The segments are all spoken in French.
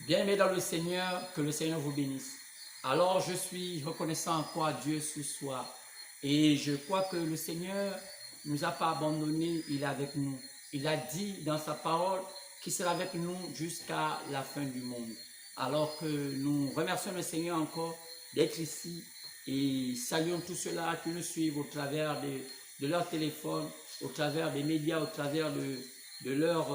Bien-aimés dans le Seigneur, que le Seigneur vous bénisse. Alors, je suis reconnaissant encore à Dieu ce soir. Et je crois que le Seigneur ne nous a pas abandonnés, il est avec nous. Il a dit dans sa parole qu'il sera avec nous jusqu'à la fin du monde. Alors que nous remercions le Seigneur encore d'être ici et saluons tous ceux-là qui nous suivent au travers de leur téléphone, au travers des médias, au travers de leur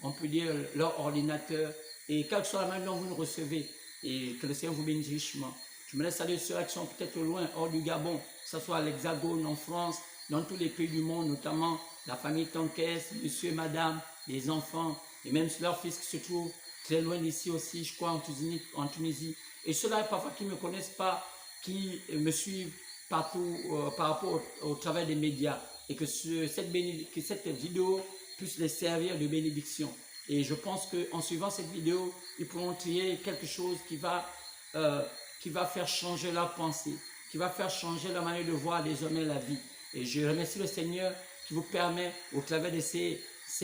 on peut dire, leur ordinateur, et quelle que soit la manière dont vous nous recevez, et que le Seigneur vous bénisse richement. Je me laisse saluer ceux qui sont peut-être loin, hors du Gabon, que ce soit à l'Hexagone, en France, dans tous les pays du monde, notamment la famille Tankès, monsieur et madame, les enfants, et même leurs fils qui se trouvent très loin d'ici aussi, je crois, en Tunisie. Et ceux-là, parfois, qui ne me connaissent pas, qui me suivent partout par rapport au travail des médias, et que cette vidéo puisse les servir de bénédiction. Et je pense qu'en suivant cette vidéo, ils pourront tirer quelque chose qui va faire changer leur pensée, qui va faire changer leur manière de voir désormais la vie. Et je remercie le Seigneur qui vous permet, au travers de ces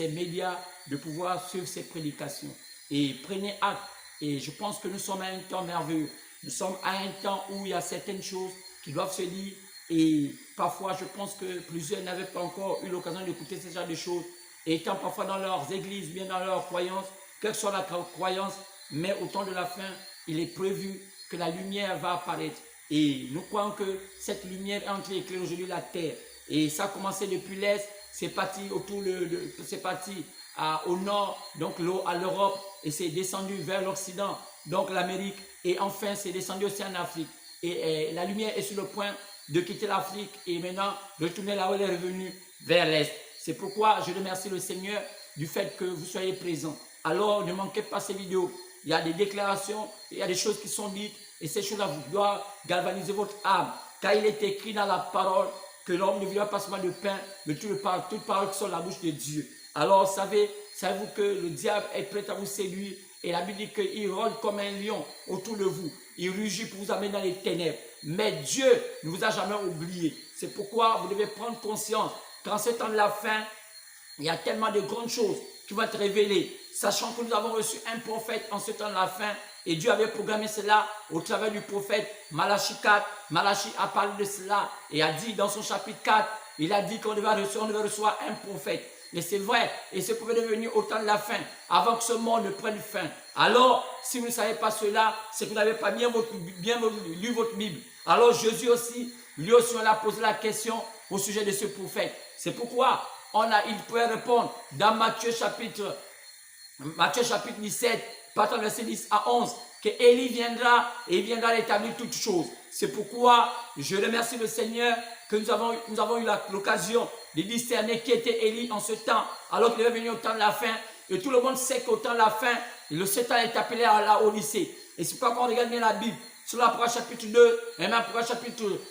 médias, de pouvoir suivre ces prédications. Et prenez acte. Et je pense que nous sommes à un temps merveilleux. Nous sommes à un temps où il y a certaines choses qui doivent se dire. Et parfois, je pense que plusieurs n'avaient pas encore eu l'occasion d'écouter ce genre de choses. Et étant parfois dans leurs églises, bien dans leurs croyances, quelle que soit la croyance, mais au temps de la fin, il est prévu que la lumière va apparaître. Et nous croyons que cette lumière est en train d'éclairer aujourd'hui la terre. Et ça a commencé depuis l'Est, c'est parti au nord, donc à l'Europe, et c'est descendu vers l'Occident, donc l'Amérique, et enfin c'est descendu aussi en Afrique. Et la lumière est sur le point de quitter l'Afrique et maintenant de retourner là où elle est revenue, vers l'Est. C'est pourquoi je remercie le Seigneur du fait que vous soyez présents. Alors, ne manquez pas ces vidéos. Il y a des déclarations, il y a des choses qui sont dites, et ces choses-là vous doivent galvaniser votre âme. Car il est écrit dans la parole que l'homme ne vivra pas seulement de pain, mais toute parole qui sort de la bouche de Dieu. Alors, savez-vous que le diable est prêt à vous séduire, et la Bible dit qu'il rôde comme un lion autour de vous. Il rugit pour vous amener dans les ténèbres. Mais Dieu ne vous a jamais oublié. C'est pourquoi vous devez prendre conscience qu'en ce temps de la fin, il y a tellement de grandes choses qui vont être révélées. Sachant que nous avons reçu un prophète en ce temps de la fin, et Dieu avait programmé cela au travers du prophète Malachie 4. Malachie a parlé de cela et a dit dans son chapitre 4, il a dit qu'on devait recevoir un prophète. Et c'est vrai, et ce prophète est venu au temps de la fin, avant que ce monde ne prenne fin. Alors, si vous ne savez pas cela, c'est que vous n'avez pas bien lu votre Bible. Alors Jésus aussi, lui aussi, on a posé la question au sujet de ce prophète. C'est pourquoi il pouvait répondre dans Matthieu chapitre 17, partant de verset 10 à 11, que Élie viendra et il viendra rétablir toutes choses. C'est pourquoi je remercie le Seigneur que nous avons eu l'occasion de discerner qui était Élie en ce temps, alors qu'il est venu au temps de la fin. Et tout le monde sait qu'au temps de la fin, le Satan est appelé à la Odyssée. Et c'est pourquoi quand on regarde bien la Bible, sur l'Apocalypse chapitre 2, et même l'Apocalypse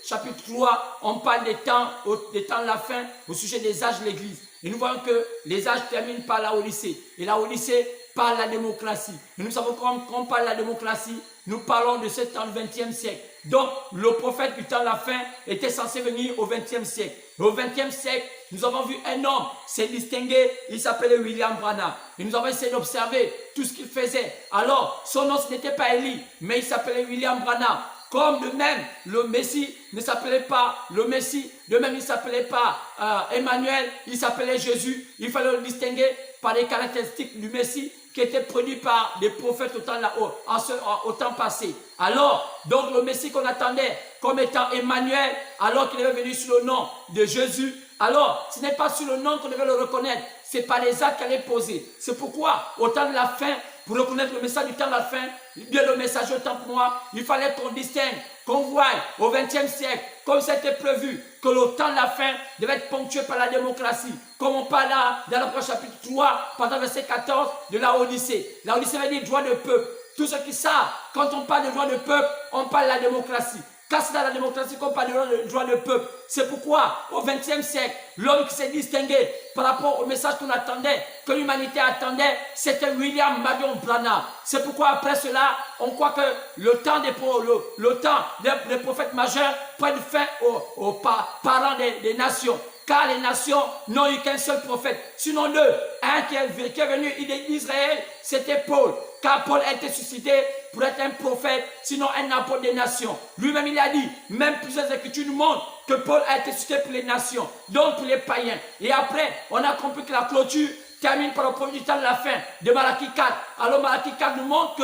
chapitre 3, on parle des temps de la fin au sujet des âges de l'Église. Et nous voyons que les âges terminent par la Odyssée. Et la Odyssée par la démocratie. Et nous savons quand on parle de la démocratie, nous parlons de ce temps du XXe siècle. Donc, le prophète du temps de la fin était censé venir au XXe siècle. Et au XXe siècle, nous avons vu un homme s'est distingué, il s'appelait William Branham. Et nous avons essayé d'observer tout ce qu'il faisait. Alors, son nom, ce n'était pas Élie, mais il s'appelait William Branham. Comme de même, le Messie ne s'appelait pas le Messie, de même il ne s'appelait pas Emmanuel, il s'appelait Jésus. Il fallait le distinguer par les caractéristiques du Messie qui étaient produits par des prophètes au temps passé. Alors, donc le Messie qu'on attendait comme étant Emmanuel, alors qu'il est venu sous le nom de Jésus, alors ce n'est pas sur le nom qu'on devait le reconnaître, c'est par les actes qu'elle est posée. C'est pourquoi, au temps de la fin, pour reconnaître le message du temps de la fin, bien le message autant pour moi, il fallait qu'on distingue, qu'on voie au XXe siècle, comme c'était prévu, que le temps de la fin devait être ponctué par la démocratie. Comme on parle là, dans le chapitre 3, pendant verset 14 de la Odyssée. La Odyssée veut dire droit de peuple. Tous ceux qui savent, quand on parle de droit de peuple, on parle de la démocratie. Car c'est dans la démocratie qu'on parle de droit de peuple. C'est pourquoi, au XXe siècle, l'homme qui s'est distingué par rapport au message qu'on attendait, que l'humanité attendait, c'était William Marion Branham. C'est pourquoi, après cela, on croit que le temps des prophètes majeurs prenne fin aux parents des nations. car les nations n'ont eu qu'un seul prophète. Sinon deux, un qui est venu d'Israël, c'était Paul. Car Paul a été suscité pour être un prophète, sinon un apôtre des nations. Lui-même, il a dit, même plusieurs écritures nous montrent que Paul a été suscité pour les nations, donc pour les païens. Et après, on a compris que la clôture termine par le premier du temps de la fin de Malachie 4. Alors Malachie 4 nous montre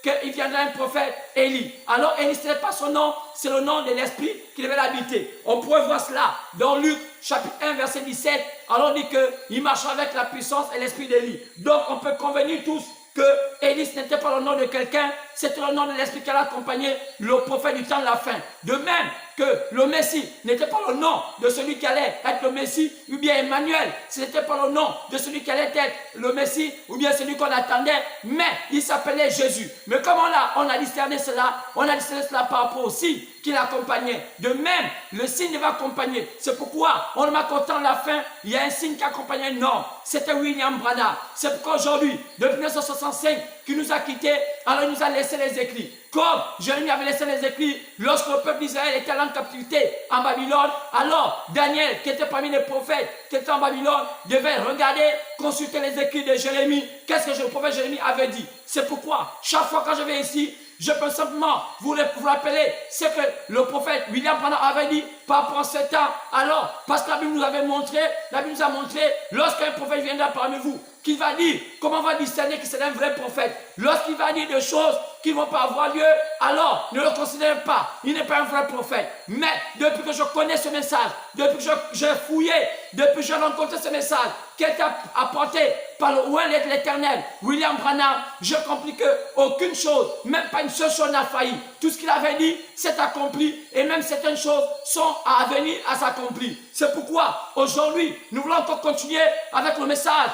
qu'il viendra un prophète, Élie. Alors Élie, ce n'est pas son nom, c'est le nom de l'Esprit qui devait l'habiter. On pourrait voir cela dans Luc chapitre 1 verset 17. Alors on dit qu'il marchera avec la puissance et l'Esprit d'Élie. Donc on peut convenir tous que Élie ce n'était pas le nom de quelqu'un, c'était le nom de l'Esprit qui allait accompagner le prophète du temps de la fin. De même que le Messie n'était pas le nom de celui qui allait être le Messie, ou bien Emmanuel, ce n'était pas le nom de celui qui allait être le Messie, ou bien celui qu'on attendait, mais il s'appelait Jésus. Mais comment on a discerné cela? On a discerné cela par rapport au signe qui l'accompagnait. De même, le signe va accompagner. C'est pourquoi on remarque qu'au temps de la fin, il y a un signe qui accompagnait un homme. C'était William Branham. C'est pourquoi aujourd'hui, depuis 1965, qui nous a quittés, alors il nous a laissé les écrits. Comme Jérémie avait laissé les écrits lorsque le peuple d'Israël était en captivité en Babylone, alors Daniel, qui était parmi les prophètes, qui était en Babylone, devait regarder, consulter les écrits de Jérémie. Qu'est-ce que le prophète Jérémie avait dit? C'est pourquoi, chaque fois quand je vais ici, je peux simplement vous rappeler ce que le prophète William Branham avait dit par rapport à ce temps. Alors, parce que la Bible nous a montré, lorsqu'un prophète viendra parmi vous, qu'il va dire, comment on va discerner que c'est un vrai prophète? Lorsqu'il va dire des choses qui ne vont pas avoir lieu, alors ne le considérez pas, il n'est pas un vrai prophète. Mais depuis que je connais ce message, depuis que j'ai fouillé, depuis que j'ai rencontré ce message, qui a été apporté par le oint de l'Éternel, William Branham, j'ai compris qu'aucune chose, même pas une seule chose n'a failli. Tout ce qu'il avait dit, s'est accompli, et même certaines choses sont à venir à s'accomplir. C'est pourquoi, aujourd'hui, nous voulons encore continuer avec le message.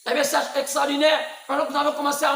Un message extraordinaire, alors que nous avons commencé à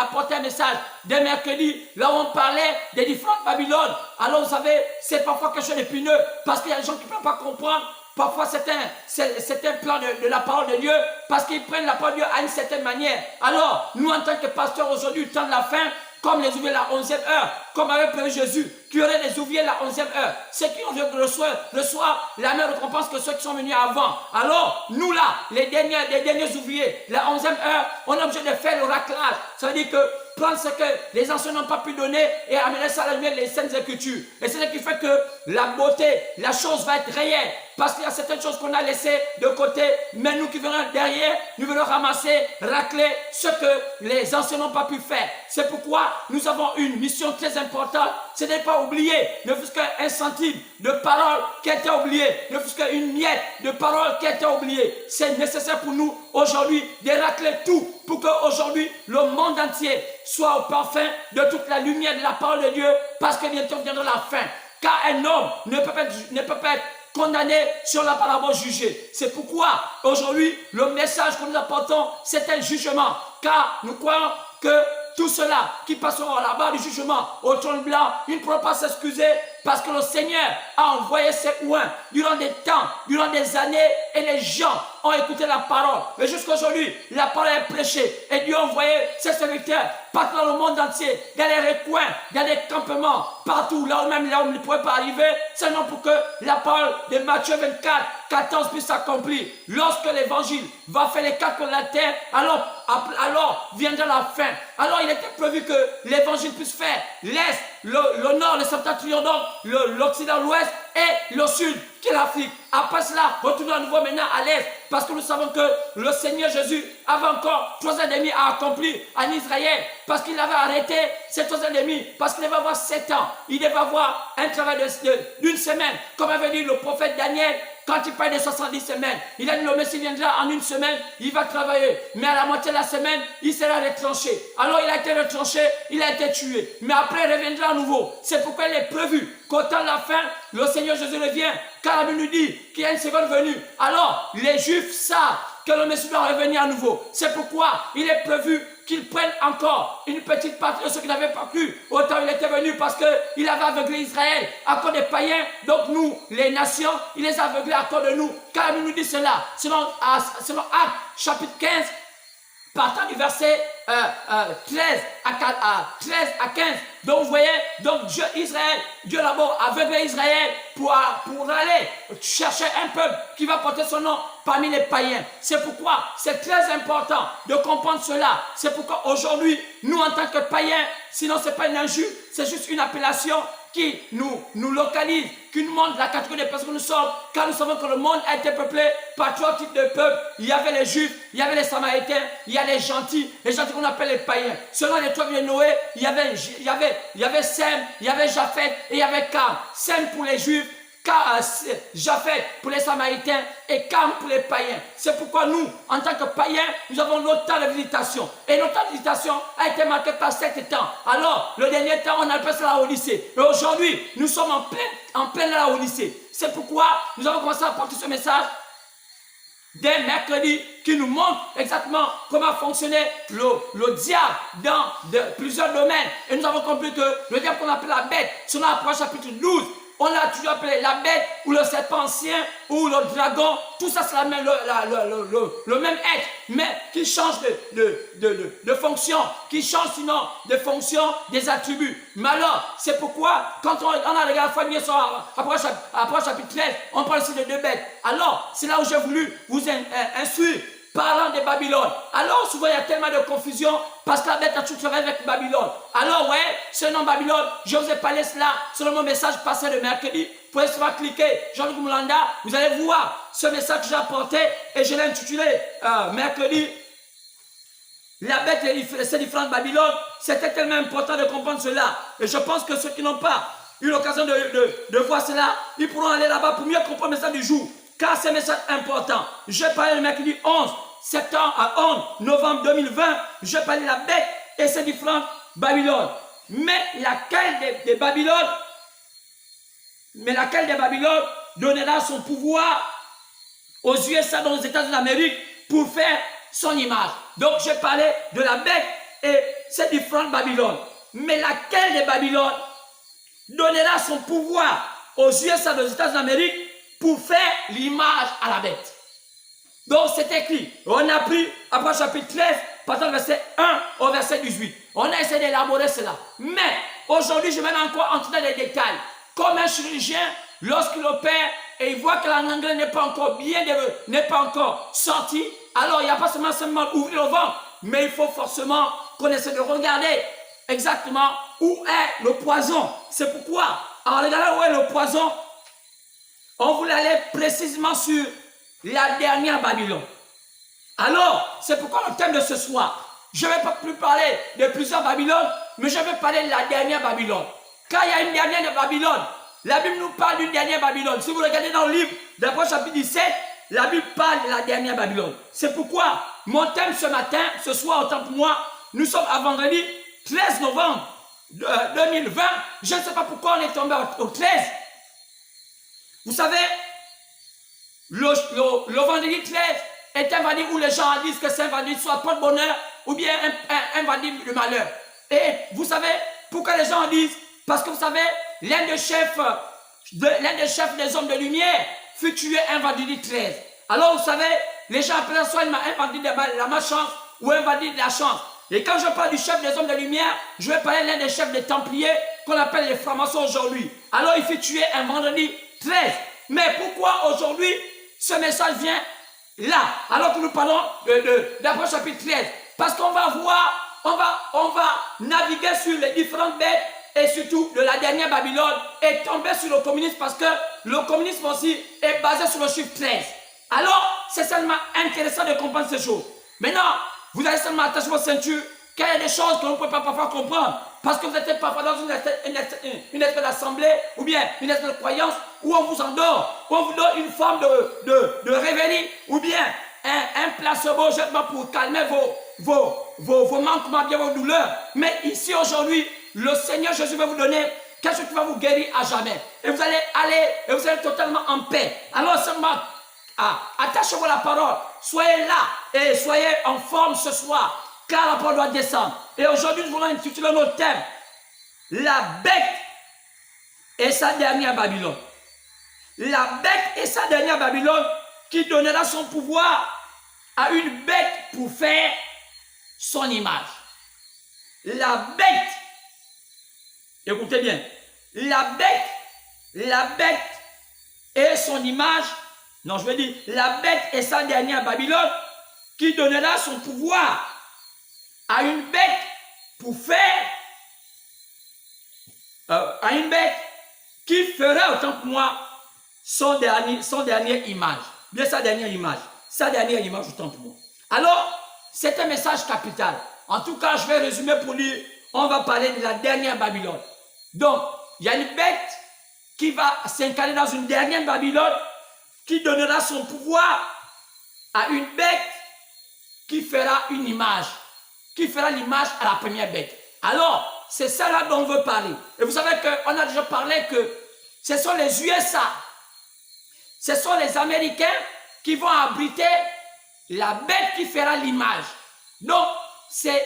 apporter un message dès mercredi, là où on parlait des différentes Babylones. Alors vous savez, c'est parfois quelque chose d'épineux, parce qu'il y a des gens qui ne peuvent pas comprendre. Parfois c'est un plan de la parole de Dieu, parce qu'ils prennent la parole de Dieu à une certaine manière. Alors, nous en tant que pasteurs aujourd'hui, le temps de la fin, comme les ouvriers la 11e heure, comme avait prévu Jésus, qui aurait les ouvriers la 11e heure. Ceux qui ont reçoivent la même récompense que ceux qui sont venus avant. Alors, nous là, les derniers ouvriers, la 11e heure, on est obligé de faire le raclage. Ça veut dire que prendre ce que les anciens n'ont pas pu donner et amener ça à la lumière des Saintes Écritures. Et c'est ce qui fait que la beauté, la chose va être réelle. Parce qu'il y a certaines choses qu'on a laissées de côté, mais nous qui venons derrière, nous venons ramasser, racler ce que les anciens n'ont pas pu faire. C'est pourquoi nous avons une mission très importante, ce n'est pas oublier, ne fût-ce qu'un centime de parole qui a été oublié, ne fût-ce qu'une miette de parole qui a été oubliée. C'est nécessaire pour nous aujourd'hui de racler tout pour qu'aujourd'hui le monde entier soit au parfum de toute la lumière de la parole de Dieu, parce que bientôt viendra la fin. Car un homme ne peut pas être condamné sur la parabole jugée. C'est pourquoi aujourd'hui le message que nous apportons, c'est un jugement. Car nous croyons que tous ceux-là qui passeront là-bas du jugement au trône blanc, ils ne pourront pas s'excuser parce que le Seigneur a envoyé ses oints durant des temps, durant des années, et les gens ont écouté la parole. Mais jusqu'à aujourd'hui, la parole est prêchée et Dieu a envoyé ses serviteurs partout dans le monde entier, dans les recoins, dans les campements, partout, là où même là où on ne pourrait pas arriver, seulement pour que la parole de Matthieu 24, 14 puisse s'accomplir. Lorsque l'évangile va faire les quatre de la terre, alors viendra la fin. Alors il était prévu que l'évangile puisse faire l'Est, le Nord, le septentrion, donc l'Occident, l'Ouest et le Sud, qui est l'Afrique. Après cela, retournons à nouveau maintenant à l'Est, parce que nous savons que le Seigneur Jésus avait encore 3 ans et demi à accomplir en Israël, parce qu'il avait arrêté ces 3 ans et demi, parce qu'il devait avoir 7 ans. Il devait avoir un travail d'une semaine, comme avait dit le prophète Daniel. Quand il parle de 70 semaines, il a dit le Messie viendra en 1 semaine, il va travailler. Mais à la moitié de la semaine, il sera retranché. Alors il a été retranché, il a été tué. Mais après, il reviendra à nouveau. C'est pourquoi il est prévu qu'au temps de la fin, le Seigneur Jésus revient. Car la Bible nous dit qu'il y a une seconde venue. Alors, les Juifs savent que le Messie doit revenir à nouveau. C'est pourquoi il est prévu qu'ils prennent encore une petite partie de ceux qui n'avaient pas cru autant il était venu, parce qu'il avait aveuglé Israël à cause des païens. Donc nous, les nations, il les a aveuglés à cause de nous. Car il nous dit cela, selon Actes chapitre 15, partant du verset 13 à 15. Donc vous voyez, donc Dieu Israël, Dieu d'abord aveuglé Israël pour aller chercher un peuple qui va porter son nom parmi les païens. C'est pourquoi c'est très important de comprendre cela. C'est pourquoi aujourd'hui, nous en tant que païens, sinon ce n'est pas une injure, c'est juste une appellation qui nous localise, qui nous montre la catégorie des personnes que nous sommes, car nous savons que le monde a été peuplé par trois types de peuples. Il y avait les Juifs, il y avait les Samaritains, il y a les gentils qu'on appelle les païens. Selon les tribus de Noé, il y avait Sem, il y avait Japheth et il y avait Cam. Sem pour les Juifs, Japheth pour les Samaritains et Cam pour les païens. C'est pourquoi nous, en tant que païens, nous avons notre temps de visitation. Et notre temps de visitation a été marqué par 7 temps. Alors, le dernier temps, on appelle cela au lycée. Et aujourd'hui, nous sommes en plein là au lycée. C'est pourquoi nous avons commencé à porter ce message dès mercredi qui nous montre exactement comment fonctionnait le diable dans plusieurs domaines. Et nous avons compris que le diable qu'on appelle la bête, selon l'approche chapitre 12, on l'a toujours appelé la bête ou le serpent ancien ou le dragon. Tout ça, c'est le même être, mais qui change de fonction, qui change sinon de fonction, des attributs. Mais alors, c'est pourquoi, quand on a regardé la famille sur approche chapitre 13, on parle ici de 2 bêtes. Alors, c'est là où j'ai voulu vous instruire. Parlant de Babylone. Alors, souvent, il y a tellement de confusion parce que la bête a tout fait avec Babylone. Alors, ouais, ce nom Babylone, je vous ai parlé cela selon mon message passé de mercredi. Vous pouvez souvent cliquer Jean-Luc Moulanda. Vous allez voir ce message que j'ai apporté et je l'ai intitulé mercredi. La bête et ses différentes Babylone. C'était tellement important de comprendre cela. Et je pense que ceux qui n'ont pas eu l'occasion de voir cela, ils pourront aller là-bas pour mieux comprendre le message du jour. Car c'est un message important. Je parlais le mercredi 11 novembre 2020. Je parlais de la bête et ses différentes Babylone. Mais laquelle des Babylone donnera son pouvoir aux USA, dans les États-Unis d'Amérique, pour faire son image. Donc je parlais de la bête et ses différentes Babylone. Mais laquelle des Babylone donnera son pouvoir aux USA, dans les États-Unis d'Amérique, pour faire l'image à la bête. Donc c'est écrit. On a pris après chapitre 13, partant du verset 1 au verset 18. On a essayé d'élaborer cela. Mais aujourd'hui, je vais encore entrer dans les détails. Comme un chirurgien, lorsqu'il opère et il voit que l'angle n'est pas encore n'est pas encore sorti, alors il n'y a pas seulement ouvrir le ventre, mais il faut forcément qu'on essaie de regarder exactement où est le poison. C'est pourquoi, en regardant où est le poison, on voulait aller précisément sur la dernière Babylone. Alors, c'est pourquoi le thème de ce soir, je ne vais pas plus parler de plusieurs Babylones, mais je vais parler de la dernière Babylone. Car il y a une dernière Babylone. La Bible nous parle d'une dernière Babylone. Si vous regardez dans le livre d'Apôtres chapitre 17, la Bible parle de la dernière Babylone. C'est pourquoi mon thème ce matin, ce soir, autant pour moi, nous sommes à vendredi 13 novembre 2020. Je ne sais pas pourquoi on est tombé au 13. Vous savez, le vendredi 13 est un vendredi où les gens disent que c'est un vendredi soit pas de bonheur ou bien un vendredi de malheur. Et vous savez pourquoi les gens disent? Parce que vous savez, l'un des chefs des hommes de lumière fut tué un vendredi 13. Alors vous savez, les gens appellent soit un vendredi de la malchance ou un vendredi de la chance. Et quand je parle du chef des hommes de lumière, je vais parler de l'un des chefs des Templiers qu'on appelle les francs-maçons aujourd'hui. Alors il fut tué un vendredi 13. Mais pourquoi aujourd'hui ce message vient là, alors que nous parlons d'Apôtres chapitre 13? Parce qu'on va voir, on va naviguer sur les différentes bêtes et surtout de la dernière Babylone et tomber sur le communisme parce que le communisme aussi est basé sur le chiffre 13. Alors, c'est seulement intéressant de comprendre ces choses. Maintenant, vous allez seulement attacher vos ceintures, car il y a des choses que vous ne pouvez pas parfois comprendre. Parce que vous êtes parfois dans une espèce d'assemblée ou bien une espèce de croyance où on vous endort, où on vous donne une forme de réveil ou bien un placebo justement pour calmer vos manquements, bien vos douleurs. Mais ici aujourd'hui, le Seigneur Jésus va vous donner quelque chose qui va vous guérir à jamais. Et vous allez aller et vous allez totalement en paix. Alors seulement, attachez-vous à la parole. Soyez là et soyez en forme ce soir. Car la parole doit descendre. Et aujourd'hui, nous voulons intituler notre thème la bête et sa dernière Babylone. La bête et sa dernière Babylone qui donnera son pouvoir à une bête pour faire son image. La bête, écoutez bien, la bête et son image, non, je veux dire, la bête et sa dernière Babylone, qui donnera son pouvoir à une bête pour faire, à une bête qui fera autant que moi son dernière image, bien sa dernière image autant que moi. Alors, c'est un message capital. En tout cas, je vais résumer pour lui, on va parler de la dernière Babylone. Donc, il y a une bête qui va s'incarner dans une dernière Babylone qui donnera son pouvoir à une bête qui fera une image, qui fera l'image à la première bête. Alors, c'est ça là dont on veut parler. Et vous savez qu'on a déjà parlé que ce sont les USA, ce sont les Américains qui vont abriter la bête qui fera l'image. Donc, c'est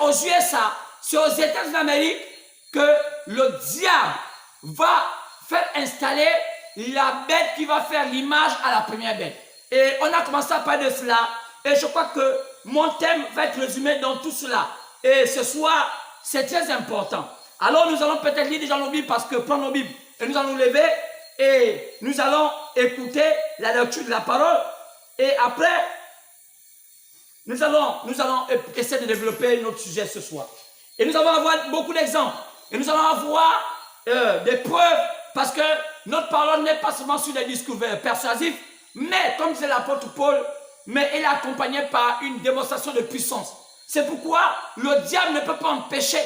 aux USA, c'est aux États-Unis d'Amérique que le diable va faire installer la bête qui va faire l'image à la première bête. Et on a commencé à parler de cela. Et je crois que mon thème va être résumé dans tout cela. Et ce soir, c'est très important. Alors nous allons peut-être lire déjà nos Bibles parce que prendre nos Bibles. Et nous allons nous lever et nous allons écouter la lecture de la parole. Et après, nous allons essayer de développer notre sujet ce soir. Et nous allons avoir beaucoup d'exemples. Et nous allons avoir des preuves parce que notre parole n'est pas seulement sur des discours persuasifs, mais comme c'est l'apôtre Paul, mais elle est accompagnée par une démonstration de puissance. C'est pourquoi le diable ne peut pas empêcher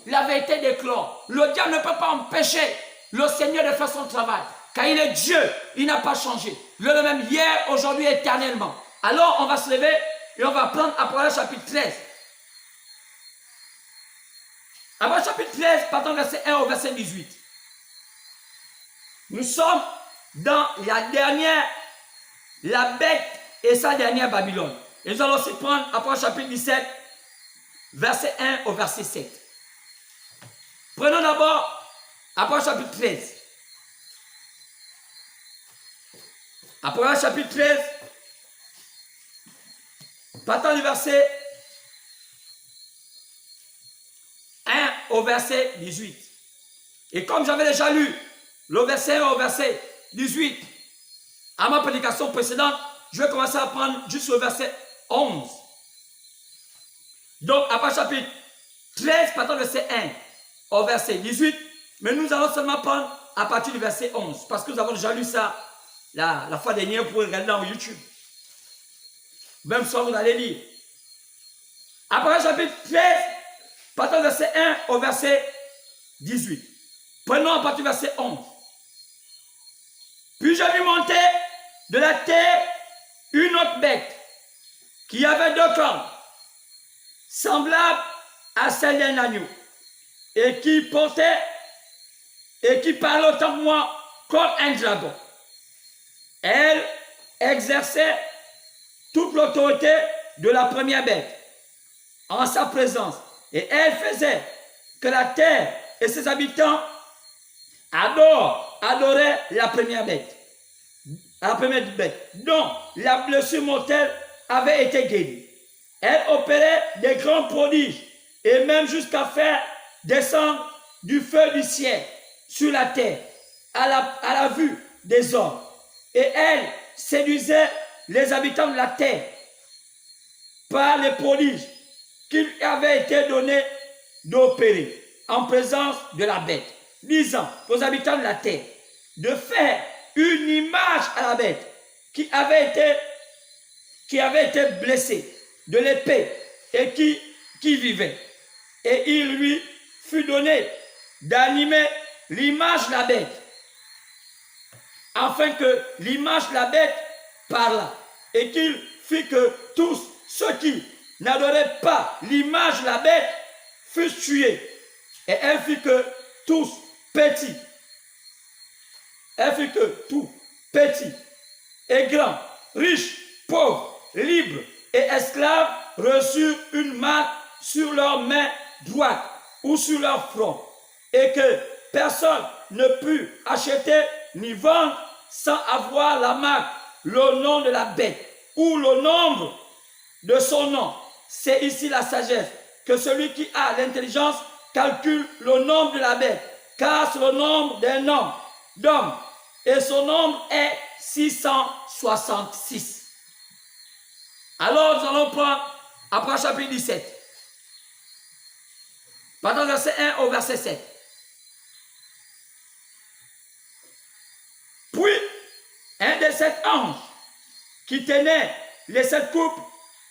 la vérité d'éclore. Le diable ne peut pas empêcher le Seigneur de faire son travail. Car il est Dieu, il n'a pas changé. Le même hier, aujourd'hui, éternellement. Alors on va se lever et on va prendre Apocalypse chapitre 13. Apocalypse chapitre 13, partant du verset 1 au verset 18. Nous sommes dans la bête et sa dernière Babylone. Et nous allons aussi prendre Apocalypse chapitre 17, verset 1 au verset 7. Prenons d'abord Apocalypse chapitre 13. Apocalypse chapitre 13, partant du verset 1 au verset 18. Et comme j'avais déjà lu le verset 1 au verset 18 à ma prédication précédente, je vais commencer à prendre juste le verset 11. Donc, Apocalypse chapitre 13, partant du verset 1 au verset 18, mais nous allons seulement prendre à partir du verset 11, parce que nous avons déjà lu ça la fois dernière, vous pouvez regarder dans YouTube. Même soir, vous allez lire. Apocalypse chapitre 13, partant du verset 1 au verset 18. Prenons à partir du verset 11. Puis j'ai vu monter de la terre une autre bête qui avait deux cornes, semblables à celle d'un agneau, et qui portait et qui parlait autant que moi comme un dragon. Elle exerçait toute l'autorité de la première bête en sa présence, et elle faisait que la terre et ses habitants adoraient la première bête, dont la blessure mortelle avait été guérie. Elle opérait des grands prodiges et même jusqu'à faire descendre du feu du ciel sur la terre à la vue des hommes. Et elle séduisait les habitants de la terre par les prodiges qu'il avait été donné d'opérer en présence de la bête, disant aux habitants de la terre de faire une image à la bête qui avait été blessée de l'épée et qui vivait. Et il lui fut donné d'animer l'image de la bête, afin que l'image de la bête parlât, et qu'il fit que tous ceux qui n'adoraient pas l'image de la bête fussent tués. Et elle fit que tous petits, et grands, riches, pauvres, libres et esclaves reçurent une marque sur leur main droite ou sur leur front, et que personne ne put acheter ni vendre sans avoir la marque, le nom de la bête ou le nombre de son nom, c'est ici la sagesse, que celui qui a l'intelligence calcule le nombre de la bête, car c'est le nombre d'un homme, d'homme, et son nombre est 666. Alors nous allons prendre après chapitre 17. Partant verset 1 au verset 7. Puis, un des 7 anges qui tenait les 7 coupes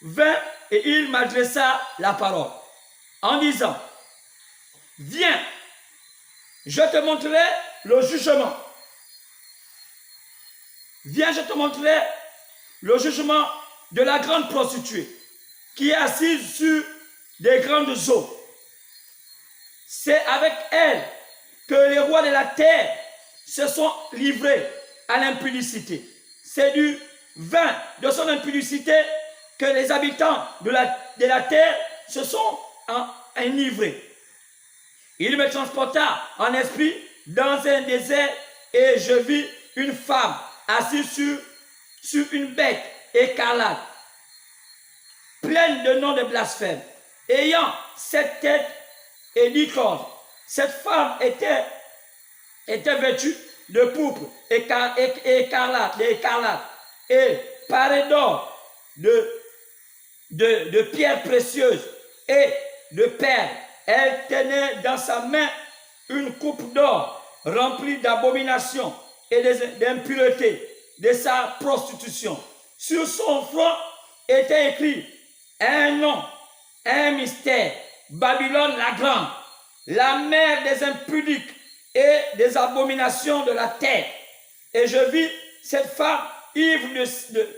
vint et il m'adressa la parole en disant, viens, je te montrerai le jugement. Viens, je te montrerai le jugement de la grande prostituée qui est assise sur des grandes eaux. C'est avec elle que les rois de la terre se sont livrés à l'impudicité. C'est du vin de son impudicité que les habitants de la terre se sont enivrés. Il me transporta en esprit dans un désert et je vis une femme assise sur une bête écarlate, pleine de noms de blasphème, ayant 7 têtes et 10 cornes. Cette femme était vêtue de pourpre écarlate et parée d'or, de pierres précieuses et de perles. Elle tenait dans sa main une coupe d'or remplie d'abominations et d'impuretés de sa prostitution. Sur son front était écrit un nom, un mystère, Babylone la grande, la mère des impudiques et des abominations de la terre. Et je vis cette femme ivre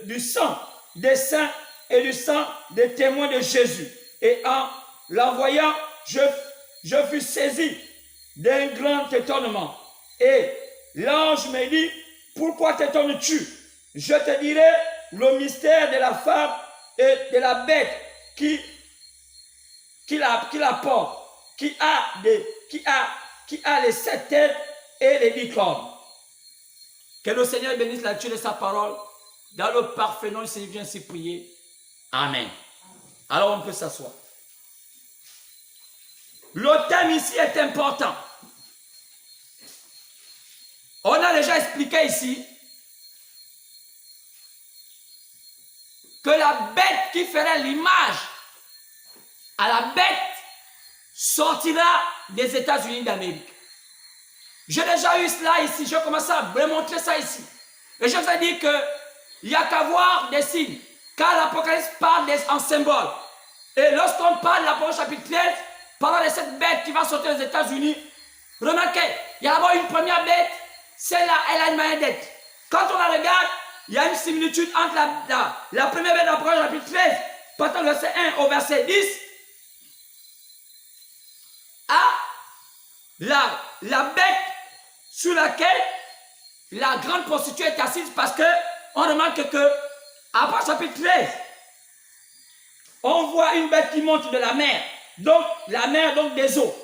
du sang des saints et du sang des témoins de Jésus. Et en la voyant, je fus saisi d'un grand étonnement. Et l'ange me dit, pourquoi t'étonnes-tu? Je te dirai le mystère de la femme et de la bête qui la porte, qui a les 7 têtes et les 10 cornes. Que le Seigneur bénisse la lecture de sa parole. Dans le parfait nom du Seigneur, viens ainsi prier. Amen. Alors on peut s'asseoir. Le thème ici est important. On a déjà expliqué ici que la bête qui ferait l'image à la bête sortira des États-Unis d'Amérique. J'ai déjà eu cela ici, je commence à vous montrer ça ici. Et je vous ai dit qu'il n'y a qu'à voir des signes, car l'Apocalypse parle en symbole. Et lorsqu'on parle de l'Apocalypse chapitre 13, parlant de cette bête qui va sortir des États-Unis, remarquez, il y a d'abord une première bête, celle-là, elle a une manière d'être. Quand on la regarde, il y a une similitude entre la première bête de l'Apocalypse chapitre 13, partant du verset 1 au verset 10, à la bête sur laquelle la grande prostituée est assise, parce qu'on remarque que après chapitre 13, on voit une bête qui monte de la mer, donc la mer donc des eaux.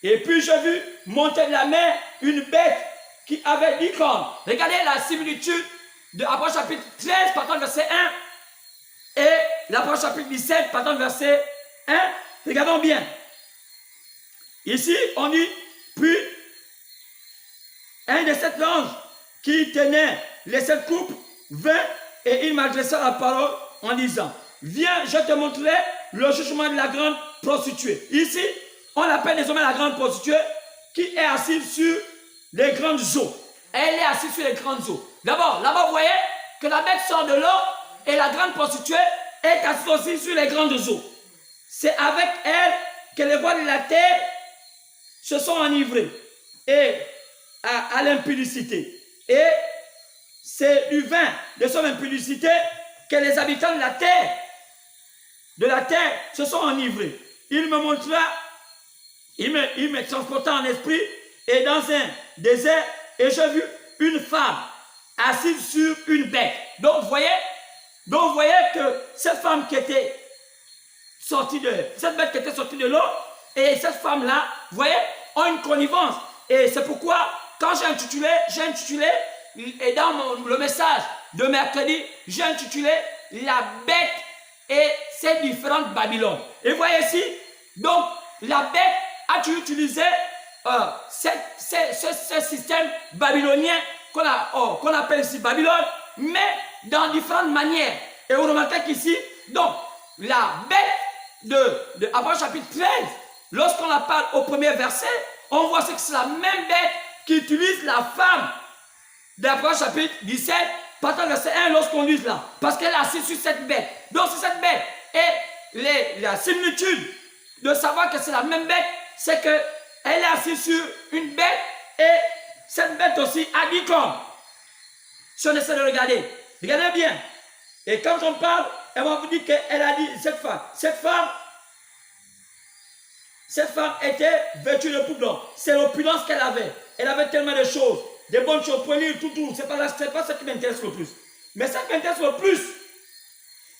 Et puis j'ai vu monter de la mer une bête qui avait 10 cornes. Regardez la similitude de après chapitre 13, partant du verset 1, et l'approche chapitre 17, partant du verset 1. Regardons bien. Ici, on dit, puis, un des 7 anges qui tenait les 7 coupes vint et il m'adressa la parole en disant, viens, je te montrerai le jugement de la grande prostituée. Ici, on appelle désormais la grande prostituée qui est assise sur les grandes eaux. Elle est assise sur les grandes eaux. D'abord, là-bas, vous voyez que la bête sort de l'eau et la grande prostituée est assise aussi sur les grandes eaux. C'est avec elle que les rois de la terre se sont enivrés et à l'impudicité. Et c'est du vin de son impudicité que les habitants de la terre se sont enivrés. Il me montra, il me transporta en esprit et dans un désert et j'ai vu une femme assise sur une bête. Donc vous voyez que cette femme qui était sortie cette bête qui était sortie de l'eau et cette femme-là, vous voyez, ont une connivence. Et c'est pourquoi, quand j'ai intitulé, et dans le message de mercredi, j'ai intitulé la bête et ces différentes Babylones. Et vous voyez ici, donc la bête a utilisé ce système babylonien qu'on appelle ici Babylone, mais dans différentes manières. Et vous remarquez qu'ici, donc, la bête de Apocalypse chapitre 13, lorsqu'on la parle au premier verset, on voit que c'est la même bête qui utilise la femme d'Apocalypse chapitre 17, partant du verset 1, lorsqu'on lit là. Parce qu'elle est assise sur cette bête. Donc, c'est cette bête. Et la similitude de savoir que c'est la même bête, c'est qu'elle est assise sur une bête et cette bête aussi a 10 cornes. Si on essaie de regarder, regardez bien. Et quand on parle, elle va vous dire qu'elle a dit, cette femme était vêtue de poudre. C'est l'opulence qu'elle avait. Elle avait tellement de choses, des bonnes choses pour lire tout. C'est pas ce qui m'intéresse le plus. Mais ce qui m'intéresse le plus,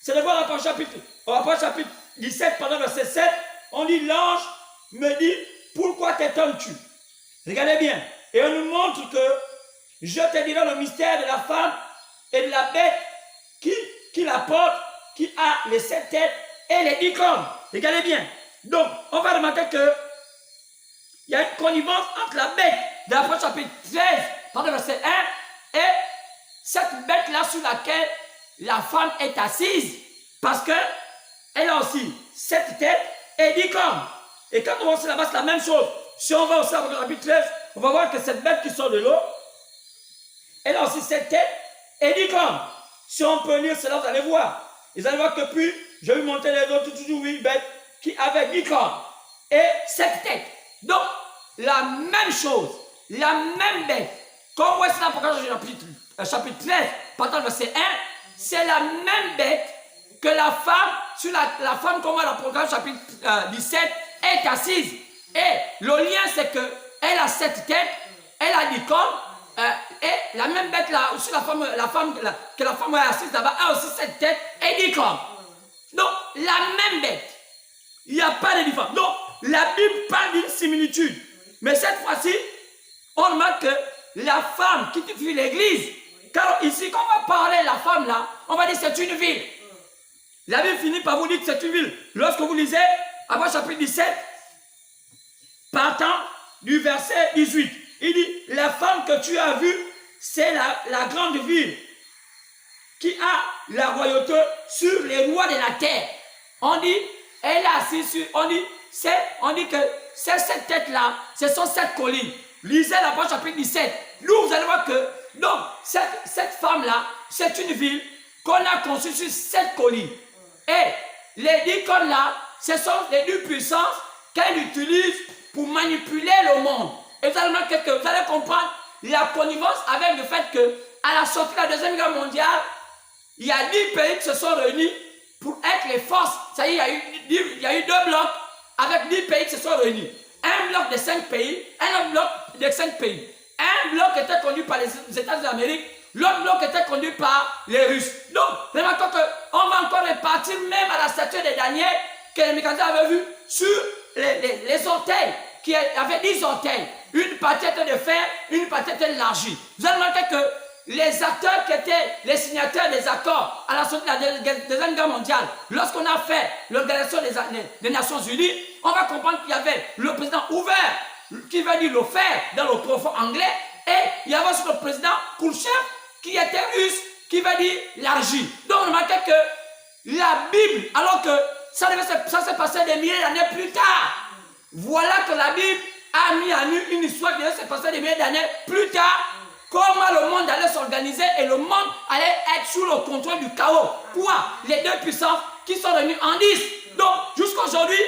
c'est de voir Apocalypse chapitre 17, pendant verset 7, on dit, l'ange me dit, pourquoi t'étonnes-tu? Regardez bien. Et on nous montre que je te dirai le mystère de la femme et de la bête qui la porte, qui a les 7 têtes et les 10 cornes. Regardez bien. Donc, on va remarquer que il y a une connivence entre la bête de l'Apocalypse chapitre 13, pendant verset 1, et cette bête-là sur laquelle la femme est assise, parce qu'elle a aussi 7 têtes et 10 cornes. Et quand on va aussi là-bas, c'est la même chose. Si on va aussi à Apocalypse chapitre 13, on va voir que cette bête qui sort de l'eau, elle a aussi 7 têtes et 10 cornes. Si on peut lire cela, vous allez voir. Vous allez voir que puis, je vais vous montrer les autres, toujours 8 bêtes qui avaient 10 cornes et 7 têtes. Donc, la même chose, la même bête, comme on voit ça dans Apocalypse chapitre 13, partant du verset 1, c'est la même bête que la femme, sur la femme qu'on voit dans l'Apocalypse chapitre 17, est assise. Et le lien, c'est qu'elle a 7 têtes, elle a 10 cornes, et la même bête là, aussi que la femme est assise là-bas, a aussi 7 têtes et 10 cornes. Donc, la même bête. Il n'y a pas de différence. Donc, la Bible parle d'une similitude. Mais cette fois-ci, on remarque que la femme qui typifie l'église, car ici, quand on va parler de la femme là, on va dire que c'est une ville. La Bible finit par vous dire que c'est une ville. Lorsque vous lisez, Apocalypse chapitre 17, partant du verset 18, il dit, la femme que tu as vue, c'est la grande ville qui a la royauté sur les rois de la terre. On dit, elle est assise sur, on dit que ces 7 têtes-là, ce sont 7 collines. Lisez l'Apocalypse chapitre 17. Nous, vous allez voir que, donc, cette femme-là, c'est une ville qu'on a conçue sur 7 collines. Et les 10 colines-là, ce sont les 10 puissances qu'elle utilise pour manipuler le monde. Et vous allez remarquer que vous allez comprendre la connivence avec le fait qu'à la sortie de la Deuxième Guerre mondiale, il y a 10 pays qui se sont réunis pour être les forces. Ça y est, il y a eu 2 blocs avec 10 pays qui se sont réunis. Un bloc de 5 pays, un autre bloc de 5 pays. Un bloc était conduit par les États-Unis d'Amérique, l'autre bloc était conduit par les Russes. Donc, remarquez qu'on va encore répartir même à la statue de Daniel que les mécaniciens avaient vu sur les orteils, qui avaient 10 orteils. Une partie était de fer, une partie était de l'argile. Vous allez remarquer que les acteurs qui étaient les signataires des accords à la sortie de la Deuxième Guerre mondiale, lorsqu'on a fait l'Organisation des Nations Unies, on va comprendre qu'il y avait le président ouvert, qui veut dire le fer dans le profond anglais, et il y avait aussi le président Khrouchtchev, qui était russe, qui veut dire l'argile. Donc on remarquait que la Bible, alors que ça s'est passé des milliers d'années plus tard, voilà que la Bible a mis à nu une histoire qui s'est passée des milliers d'années plus tard, comment le monde allait s'organiser et le monde allait être sous le contrôle du chaos. Quoi? Les 2 puissances qui sont devenues en 10. Donc, jusqu'à aujourd'hui,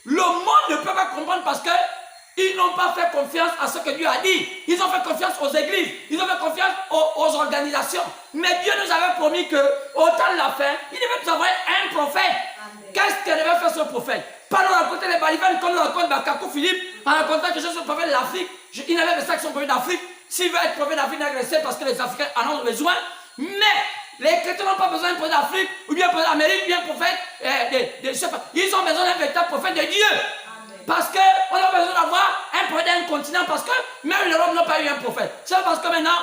le monde ne peut pas comprendre parce qu'ils n'ont pas fait confiance à ce que Dieu a dit. Ils ont fait confiance aux églises, ils ont fait confiance aux organisations. Mais Dieu nous avait promis que, au temps de la fin, il devait nous envoyer un prophète. Qu'est-ce que devait faire ce prophète? Pas nous raconter les Balivans comme nous raconte Bakakou Philippe, en racontant que je suis le prophète de l'Afrique. Il n'avait pas ça que son prophète d'Afrique. S'il veut être prophète d'Afrique, c'est parce que les Africains en ont besoin. Mais les chrétiens n'ont pas besoin d'un prophète d'Afrique, ou bien prophète d'Amérique, ou bien prophète je sais pas. Ils ont besoin d'un véritable prophète de Dieu. Parce qu'on a besoin d'avoir un prophète d'un continent, parce que même l'Europe n'a pas eu un prophète. C'est parce que maintenant,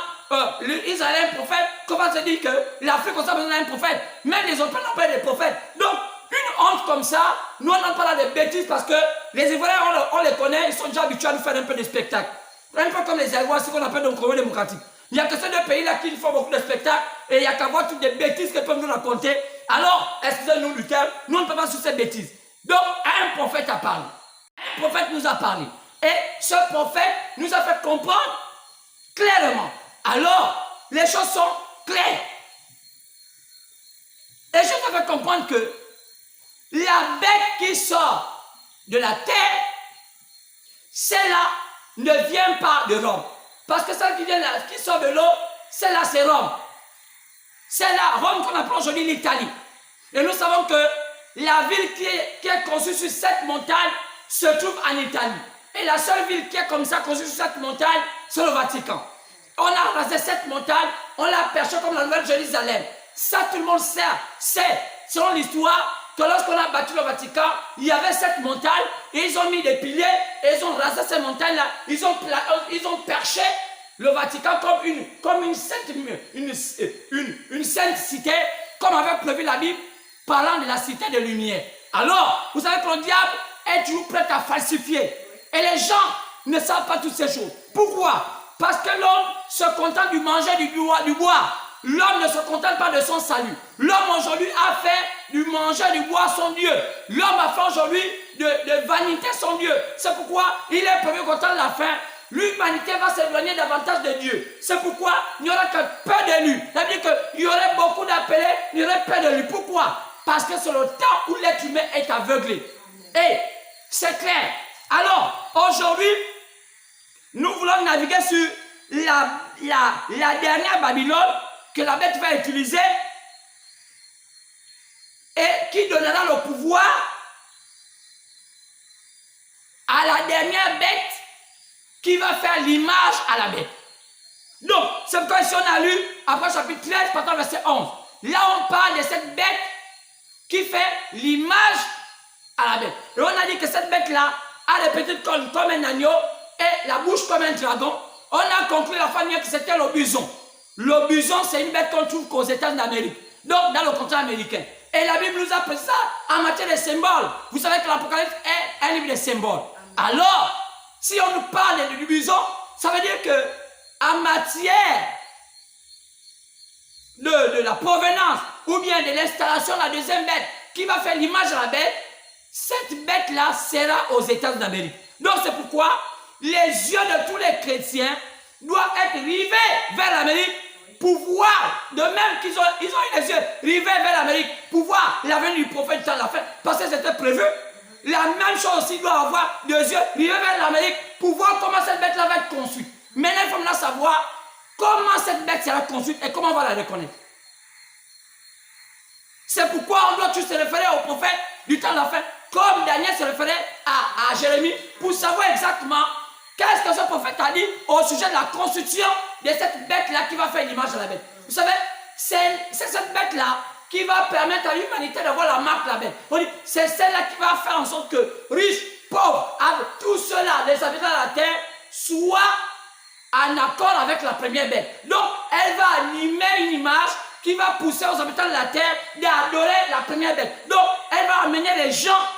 Israël a un prophète, comment se dit que l'Afrique a besoin d'un prophète. Même les autres n'ont pas des prophètes. Donc, comme ça, nous on n'en parle pas de bêtises parce que les Ivoiriens, on les connaît, ils sont déjà habitués à nous faire un peu de spectacle. Un peu comme les Ivoiriens, ce qu'on appelle le Congo démocratique. Il n'y a que ces deux pays-là qui font beaucoup de spectacles et il n'y a qu'à voir toutes les bêtises qu'ils peuvent nous raconter. Alors, excusez-nous du terme, nous ne peut pas sur ces bêtises. Donc, un prophète a parlé. Un prophète nous a parlé. Et ce prophète nous a fait comprendre clairement. Alors, les choses sont claires. Et je te fais comprendre que la bête qui sort de la terre, celle-là ne vient pas de Rome. Parce que celle qui sort de l'eau, celle-là c'est Rome. C'est la Rome qu'on appelle aujourd'hui l'Italie. Et nous savons que la ville qui est construite sur cette montagne se trouve en Italie. Et la seule ville qui est comme ça construite sur cette montagne, c'est le Vatican. On a rasé cette montagne, on l'a perché comme la Nouvelle Jérusalem. Ça, tout le monde sait, selon l'histoire, que lorsqu'on a bâti le Vatican, il y avait cette montagne, et ils ont mis des piliers, et ils ont rasé cette montagne-là, ils ont perché le Vatican comme une sainte cité, comme avait prévu la Bible, parlant de la cité de lumière. Alors, vous savez que le diable est toujours prêt à falsifier. Et les gens ne savent pas toutes ces choses. Pourquoi? Parce que l'homme se contente du manger du bois. L'homme ne se contente pas de son salut. L'homme aujourd'hui a fait du manger du bois son Dieu. L'homme a fait aujourd'hui de vanité son Dieu. C'est pourquoi il est prévu qu'au temps de la fin, l'humanité va s'éloigner davantage de Dieu. C'est pourquoi il n'y aura que peu d'élus. C'est-à-dire qu'il y aurait beaucoup d'appelés, il y aurait peu d'élus. Pourquoi? Parce que c'est le temps où l'être humain est aveuglé. Et c'est clair. Alors, aujourd'hui, nous voulons naviguer sur la dernière Babylone que la bête va utiliser et qui donnera le pouvoir à la dernière bête qui va faire l'image à la bête. Donc, c'est pourquoi ici on a lu, après chapitre 13, partant verset 11. Là, on parle de cette bête qui fait l'image à la bête. Et on a dit que cette bête-là a les petites cornes comme un agneau et la bouche comme un dragon. On a conclu la famille que c'était le bison. Le bison, c'est une bête qu'on trouve qu'aux États-Unis d'Amérique, donc dans le continent américain. Et la Bible nous a pris ça en matière de symboles. Vous savez que l'Apocalypse est un livre de symboles. Alors, si on nous parle du bison, ça veut dire que en matière de la provenance ou bien de l'installation de la deuxième bête qui va faire l'image à la bête, cette bête-là sera aux États-Unis d'Amérique. Donc c'est pourquoi les yeux de tous les chrétiens doivent être rivés vers l'Amérique pour voir, de même qu'ils ont les yeux rivés vers l'Amérique pour voir la venue du prophète dans la fin, parce que c'était prévu. La même chose aussi doit avoir des yeux rivés vers l'Amérique pour voir comment cette bête-là va être construite. Maintenant, il faut maintenant savoir comment cette bête sera construite et comment on va la reconnaître. C'est pourquoi on doit tous se référer au prophète du temps de la fin, comme Daniel se référait à Jérémie, pour savoir exactement qu'est-ce que ce prophète a dit au sujet de la construction de cette bête-là qui va faire l'image de la bête. Vous savez, c'est cette bête-là qui va permettre à l'humanité d'avoir la marque de la bête. On dit, c'est celle-là qui va faire en sorte que riches, pauvres, avec tout cela, les habitants de la terre, soient en accord avec la première bête. Donc, elle va animer une image qui va pousser aux habitants de la terre d'adorer la première bête. Donc, elle va amener les gens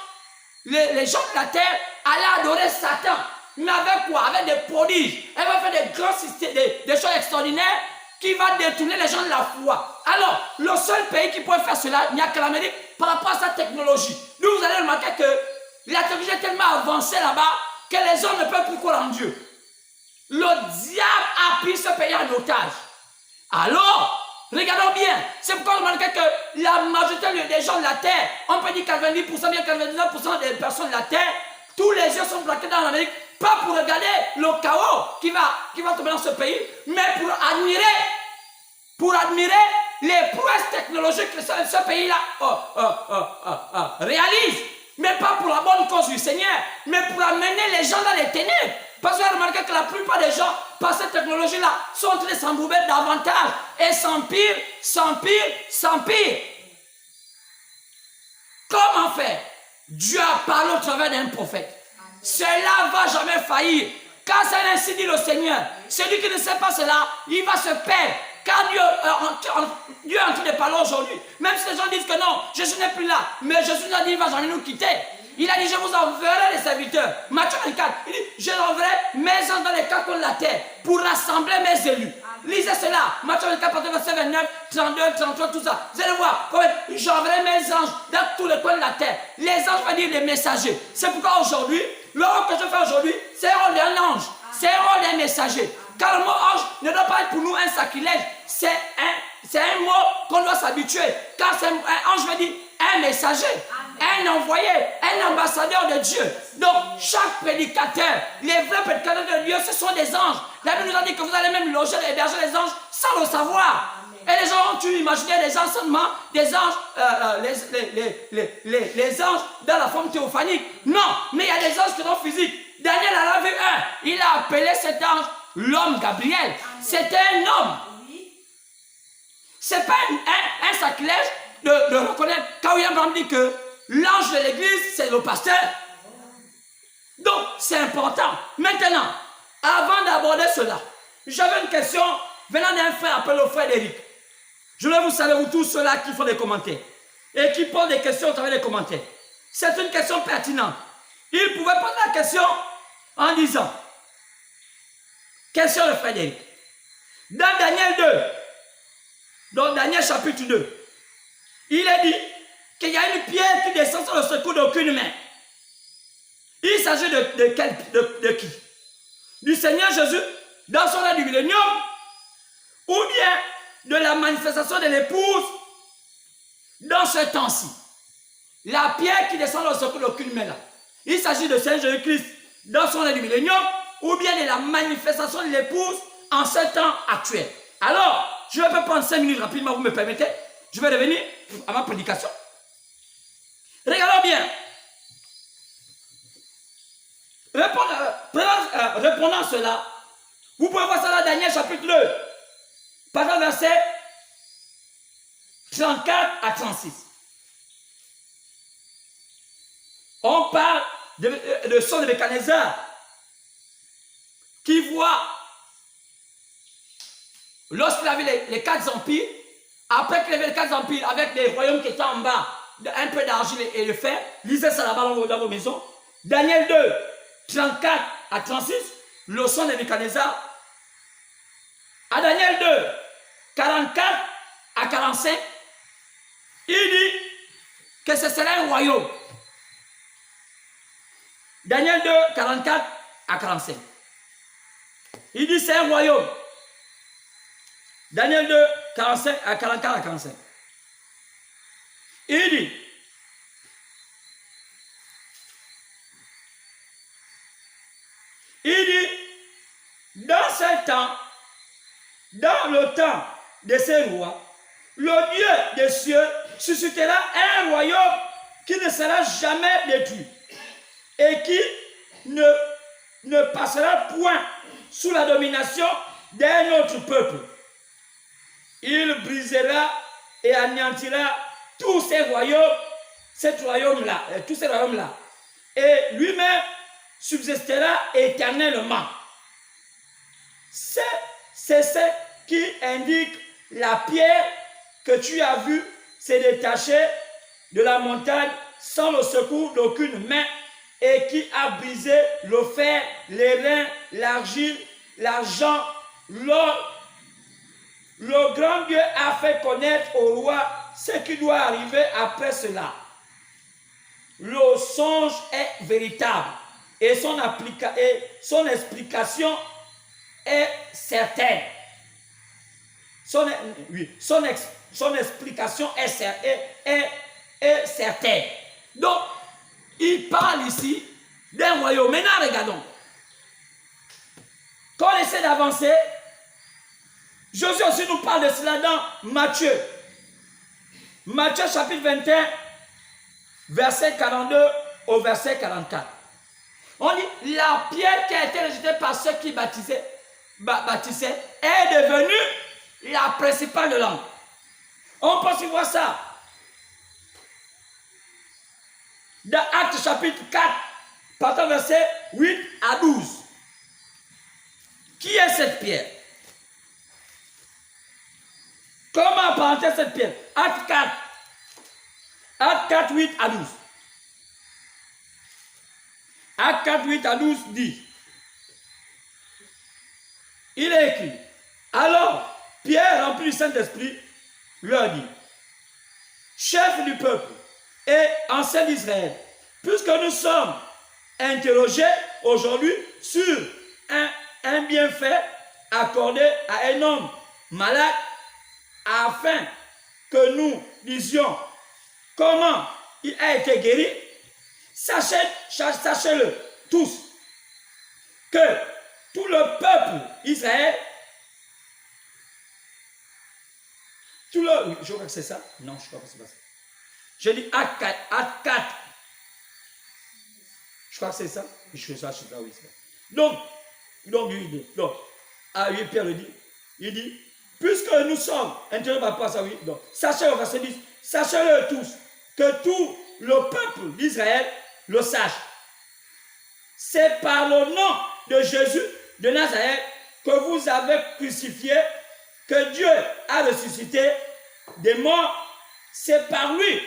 de la terre à aller adorer Satan. Mais avec quoi? Avec des prodiges. Elle va faire des choses extraordinaires qui vont détourner les gens de la foi. Alors, le seul pays qui pourrait faire cela, il n'y a que l'Amérique par rapport à sa technologie. Nous, vous allez remarquer que la technologie est tellement avancée là-bas que les hommes ne peuvent plus croire en Dieu. Le diable a pris ce pays en otage. Alors, regardons bien. C'est pourquoi vous remarquez que la majorité des gens de la terre, on peut dire 90%, bien 99% des personnes de la terre, tous les yeux sont braqués dans l'Amérique, pas pour regarder le chaos qui va tomber dans ce pays, mais pour admirer les prouesses technologiques que ce pays-là réalise. Mais pas pour la bonne cause du Seigneur, mais pour amener les gens dans les ténèbres. Parce que vous remarquez que la plupart des gens, par cette technologie-là, sont en train de s'embourber davantage et s'empirent. Comment faire? Dieu a parlé au travers d'un prophète. Cela ne va jamais faillir. Car c'est ainsi dit le Seigneur. Celui qui ne sait pas cela, il va se perdre. Car Dieu est en train de parler aujourd'hui. Même si les gens disent que non, Jésus n'est plus là. Mais Jésus a dit, il va jamais nous quitter. Il a dit, je vous enverrai les serviteurs. Matthieu 24, il dit, je enverrai mes anges dans les quatre coins de la terre pour rassembler mes élus. Lisez cela. Matthieu 24, verset 29, 32, 33, tout ça. Vous allez voir, j'enverrai mes anges dans tous les coins de la terre. Les anges veulent dire les messagers. C'est pourquoi aujourd'hui, le rôle que je fais aujourd'hui, c'est le rôle d'un ange. C'est le rôle d'un messager. Car le mot ange ne doit pas être pour nous un sacrilège. C'est un mot qu'on doit s'habituer. Car un ange veut dire un messager, un envoyé, un ambassadeur de Dieu. Donc, chaque prédicateur, les vrais prédicateurs de Dieu, ce sont des anges. La Bible nous a dit que vous allez même loger et héberger les anges sans le savoir. Et les gens ont-ils imaginé des gens seulement, des anges, les anges dans la forme théophanique? Non, mais il y a des anges qui sont physiques. Daniel en a vu un. Il a appelé cet ange l'homme Gabriel. C'était un homme. Ce n'est pas un sacrilège de reconnaître. Quand William Branham dit que l'ange de l'église, c'est le pasteur. Donc, c'est important. Maintenant, avant d'aborder cela, j'avais une question venant d'un frère appelé le frère Eric. Je voulais vous savoir, vous tous ceux-là qui font des commentaires et qui posent des questions à travers les commentaires. C'est une question pertinente. Il pouvait poser la question en disant, question de frère Eric. Dans Daniel 2, dans Daniel chapitre 2, il est dit qu'il y a une pierre qui descend sur le secours d'aucune main. Il s'agit de qui? Du Seigneur Jésus dans son âge du millénium, ou bien de la manifestation de l'épouse dans ce temps-ci. La pierre qui descend dans le secours d'aucune main là. Il s'agit de Seigneur Jésus-Christ dans son âge du millénium, ou bien de la manifestation de l'épouse en ce temps actuel. Alors, je vais prendre 5 minutes rapidement, vous me permettez. Je vais revenir à ma prédication. Regardons bien. Répondant à cela, vous pouvez voir ça dans Daniel chapitre 2, par exemple verset 34 à 36. On parle de son de Nebuchadnezzar qui voit, lorsqu'il avait les 4 empires, après qu'il avait les 4 empires avec des royaumes qui étaient en bas, un peu d'argile et de fer, lisez ça là-bas dans vos maisons. Daniel 2, 34 à 36, le son de Nebuchadnezzar. À Daniel 2, 44 à 45, il dit que ce serait un royaume. Daniel 2, 44 à 45. Il dit c'est un royaume. Daniel 2, 45 à 44 à 45. Il dit, dans ce temps, dans le temps de ces rois, le Dieu des cieux suscitera un royaume qui ne sera jamais détruit et qui ne passera point sous la domination d'un autre peuple. Il brisera et anéantira tous ces royaumes, tous ces royaumes-là, et lui-même subsistera éternellement. C'est ce qui indique la pierre que tu as vue se détacher de la montagne sans le secours d'aucune main et qui a brisé le fer, les reins, l'argile, l'argent, l'or. Le grand Dieu a fait connaître au roi ce qui doit arriver après cela. Le songe est véritable et son explication est certaine. Son explication est certaine. Donc, il parle ici d'un royaume. Maintenant, regardons. Quand on essaie d'avancer, Jésus aussi nous parle de cela dans Matthieu. Matthieu chapitre 21, verset 42 au verset 44. On dit, la pierre qui a été rejetée par ceux qui baptisaient est devenue la principale de l'homme. On peut aussi voir ça dans Actes chapitre 4, partant verset 8 à 12. Qui est cette pierre? parenthèse cette pierre. Acte 4. Acte 4, 8 à 12. Acte 4, 8 à 12 dit, il est écrit, alors Pierre, rempli du Saint-Esprit, leur dit, chef du peuple et ancien d'Israël, puisque nous sommes interrogés aujourd'hui sur un bienfait accordé à un homme malade, afin que nous disions comment il a été guéri, sachez-le tous, que tout le peuple Israël, je crois que c'est ça. Non, je crois que c'est pas ça. Je dis acte 4, acte 4. Je crois que c'est ça. Je sais ça, oui. Donc, Pierre le dit. Il dit, puisque nous sommes intéressés par rapport à ça, oui. Donc, sachez au verset 10, sachez-le tous, que tout le peuple d'Israël le sache. C'est par le nom de Jésus de Nazareth que vous avez crucifié, que Dieu a ressuscité des morts. C'est par lui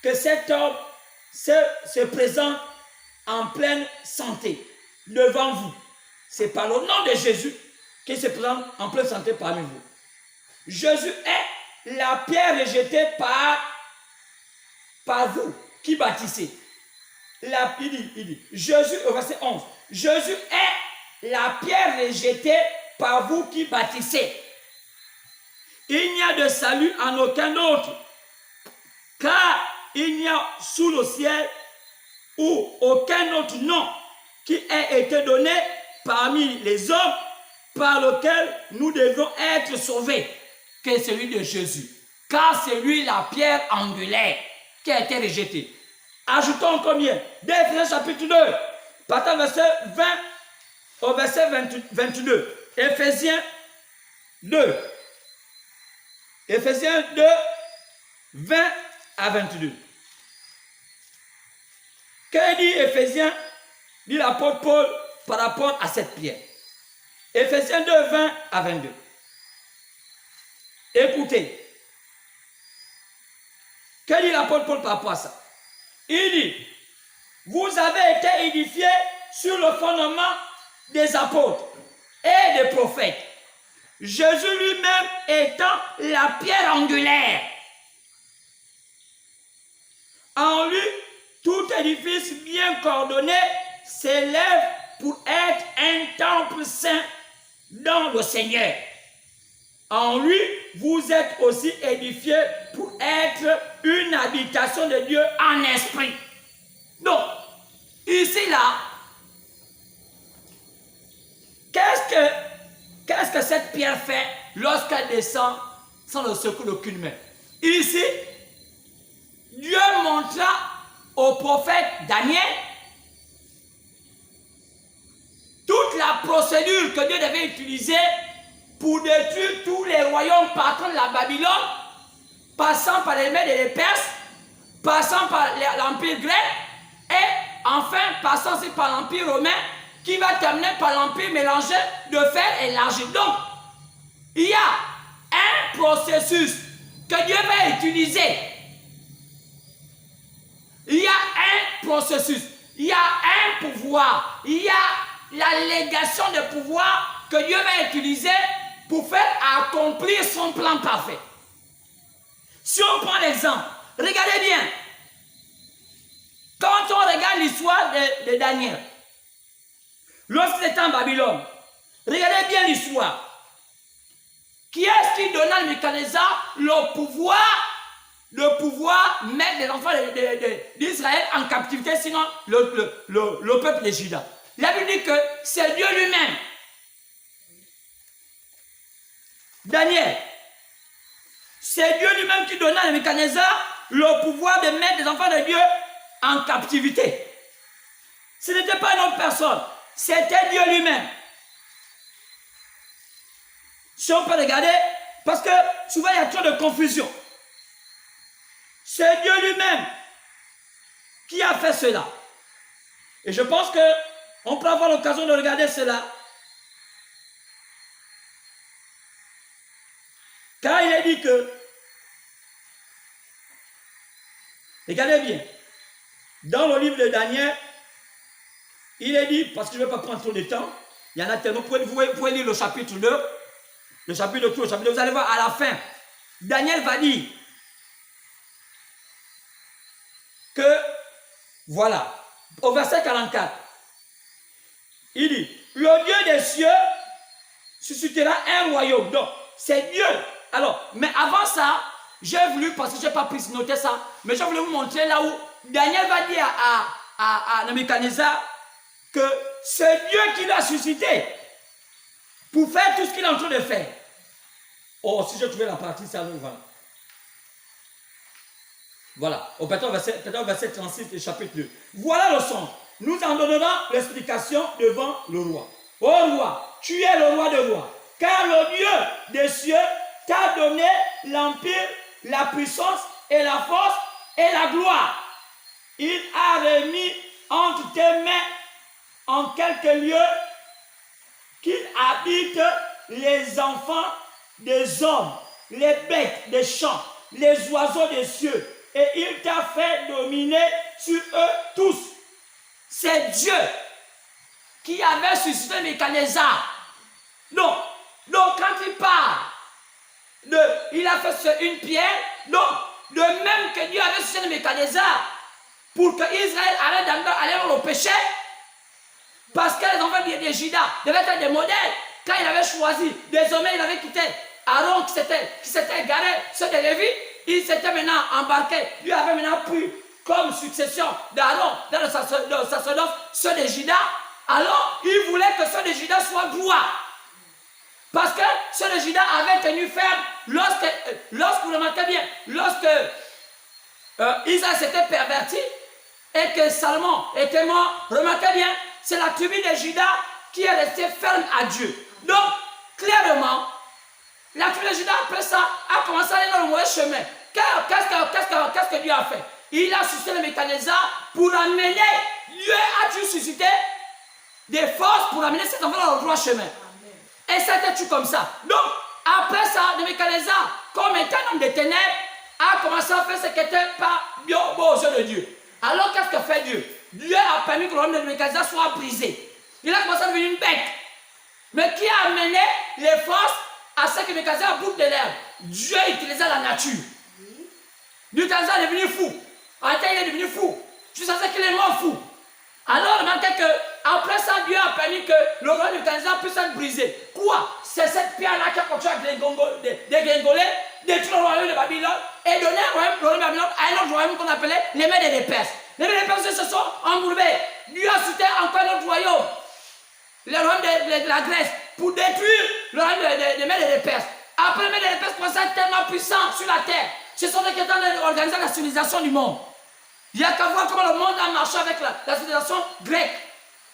que cet homme se présente en pleine santé devant vous. C'est par le nom de Jésus qu'il se présente en pleine santé parmi vous. Jésus est la pierre rejetée par vous qui bâtissez. Il dit, Jésus, au verset 11, Jésus est la pierre rejetée par vous qui bâtissez. Il n'y a de salut en aucun autre, car il n'y a sous le ciel ou aucun autre nom qui ait été donné parmi les hommes par lequel nous devons être sauvés, que celui de Jésus. Car c'est lui la pierre angulaire qui a été rejetée. Ajoutons combien? Éphésiens chapitre 2, partant verset 20 au verset 22. Éphésiens 2. Éphésiens 2, 20 à 22. Que dit Éphésiens, dit l'apôtre Paul par rapport à cette pierre? Éphésiens 2, 20 à 22. Écoutez. Que dit l'apôtre Paul par rapport à ça? Il dit, vous avez été édifiés sur le fondement des apôtres et des prophètes. Jésus lui-même étant la pierre angulaire. En lui, tout édifice bien coordonné s'élève pour être un temple saint dans le Seigneur. En lui, vous êtes aussi édifiés pour être une habitation de Dieu en esprit. Donc, ici, là, qu'est-ce que cette pierre fait lorsqu'elle descend sans le secours d'aucune main? Ici, Dieu montra au prophète Daniel toute la procédure que Dieu devait utiliser pour détruire tous les royaumes partant de la Babylone, passant par les Mèdes et les Perses, passant par l'Empire grec, et enfin passant aussi par l'Empire romain, qui va terminer par l'Empire mélangé de fer et l'argile. Donc, il y a un processus que Dieu va utiliser. Il y a un processus, il y a un pouvoir, il y a la légation de pouvoir que Dieu va utiliser pour faire accomplir son plan parfait. Si on prend l'exemple, regardez bien. Quand on regarde l'histoire de Daniel, lorsqu'il était en Babylone, regardez bien l'histoire. Qui est-ce qui donna à Nebuchadnezzar le pouvoir mettre les enfants d'Israël en captivité, sinon le peuple de Juda? La Bible dit que c'est Dieu lui-même. Daniel, c'est Dieu lui-même qui donna à Nebuchadnezzar le pouvoir de mettre les enfants de Dieu en captivité. Ce n'était pas une autre personne, c'était Dieu lui-même. Si on peut regarder, parce que souvent il y a trop de confusion. C'est Dieu lui-même qui a fait cela. Et je pense qu'on peut avoir l'occasion de regarder cela. Car il est dit que Regardez bien. Dans le livre de Daniel, il est dit, parce que je ne vais pas prendre trop de temps, il y en a tellement, vous pouvez lire le chapitre 2, le chapitre 2, le chapitre 2, vous allez voir à la fin, Daniel va dire que, voilà, au verset 44, il dit, le Dieu des cieux suscitera un royaume. Donc, c'est Dieu. Alors, mais avant ça, j'ai voulu, parce que je n'ai pas pu noter ça, mais j'ai voulu vous montrer là où Daniel va dire à Nebuchadnezzar que c'est Dieu qui l'a suscité pour faire tout ce qu'il est en train de faire. Oh, si je trouvais la partie, ça nous va. Voilà, au verset 36 du chapitre 2. Voilà le son. Nous en donnerons l'explication devant le roi. Ô roi, tu es le roi de rois, car le Dieu des cieux t'a donné l'empire, la puissance et la force et la gloire. Il a remis entre tes mains en quelques lieux qu'il habite les enfants des hommes, les bêtes des champs, les oiseaux des cieux, et il t'a fait dominer sur eux tous. C'est Dieu qui avait suscité Nebuchadnezzar. Donc quand il parle il a fait sur une pierre, donc de même que Dieu avait suscité Nebuchadnezzar pour que Israël arrête d'aller dans le péché, parce que les enfants de Juda devaient être des modèles. Quand il avait choisi, désormais il avait quitté Aaron qui s'était égaré, ceux de Lévi, il s'était maintenant embarqué, lui avait maintenant pris comme succession d'Aaron dans le sacerdoce, ceux de Juda. Alors il voulait que ceux de Juda soient gloire. Parce que ceux de Juda avaient tenu ferme lorsque vous remarquez bien, lorsque Israël s'était perverti et que Salomon était mort, remarquez bien, c'est la tribu de Juda qui est restée ferme à Dieu. Donc, clairement, la tribu de Juda, après ça, a commencé à aller dans le mauvais chemin. Qu'est-ce que Dieu a fait? Il a suscité le Nebuchadnezzar pour amener, Dieu a-t-il suscité des forces pour amener ces enfants dans le droit chemin. Et c'était tout comme ça. Donc, après ça, Nebuchadnezzar, comme étant un homme de ténèbres, a commencé à faire ce qui n'était pas bien aux yeux de Dieu. Alors, qu'est-ce que fait Dieu? Dieu a permis que l'homme de Nebuchadnezzar soit brisé. Il a commencé à devenir une bête. Mais qui a amené les forces à ce que Nebuchadnezzar boucle de l'herbe? Dieu utilisait la nature. Nebuchadnezzar est devenu fou. En réalité, il est devenu fou. Jusqu'à ce qu'il est mort fou. Alors, remarquez que après ça, Dieu a permis que le roi de Nebuchadnezzar puisse être brisé. Quoi? C'est cette pierre-là qui a continué à dégringoler, détruire le royaume de Babylone et donner le royaume de Babylone à un autre royaume qu'on appelait les Mèdes et les Perses. Les Mèdes et les Perses se sont embourbés. Dieu a suscité encore un autre royaume, le royaume de la Grèce, pour détruire le royaume des Mèdes et des Perses. Après, les Mèdes et les Perses commençaient à être tellement puissants sur la terre. Ce sont eux qui ont organisé la civilisation du monde. Il n'y a qu'à voir comment le monde a marché avec la civilisation grecque.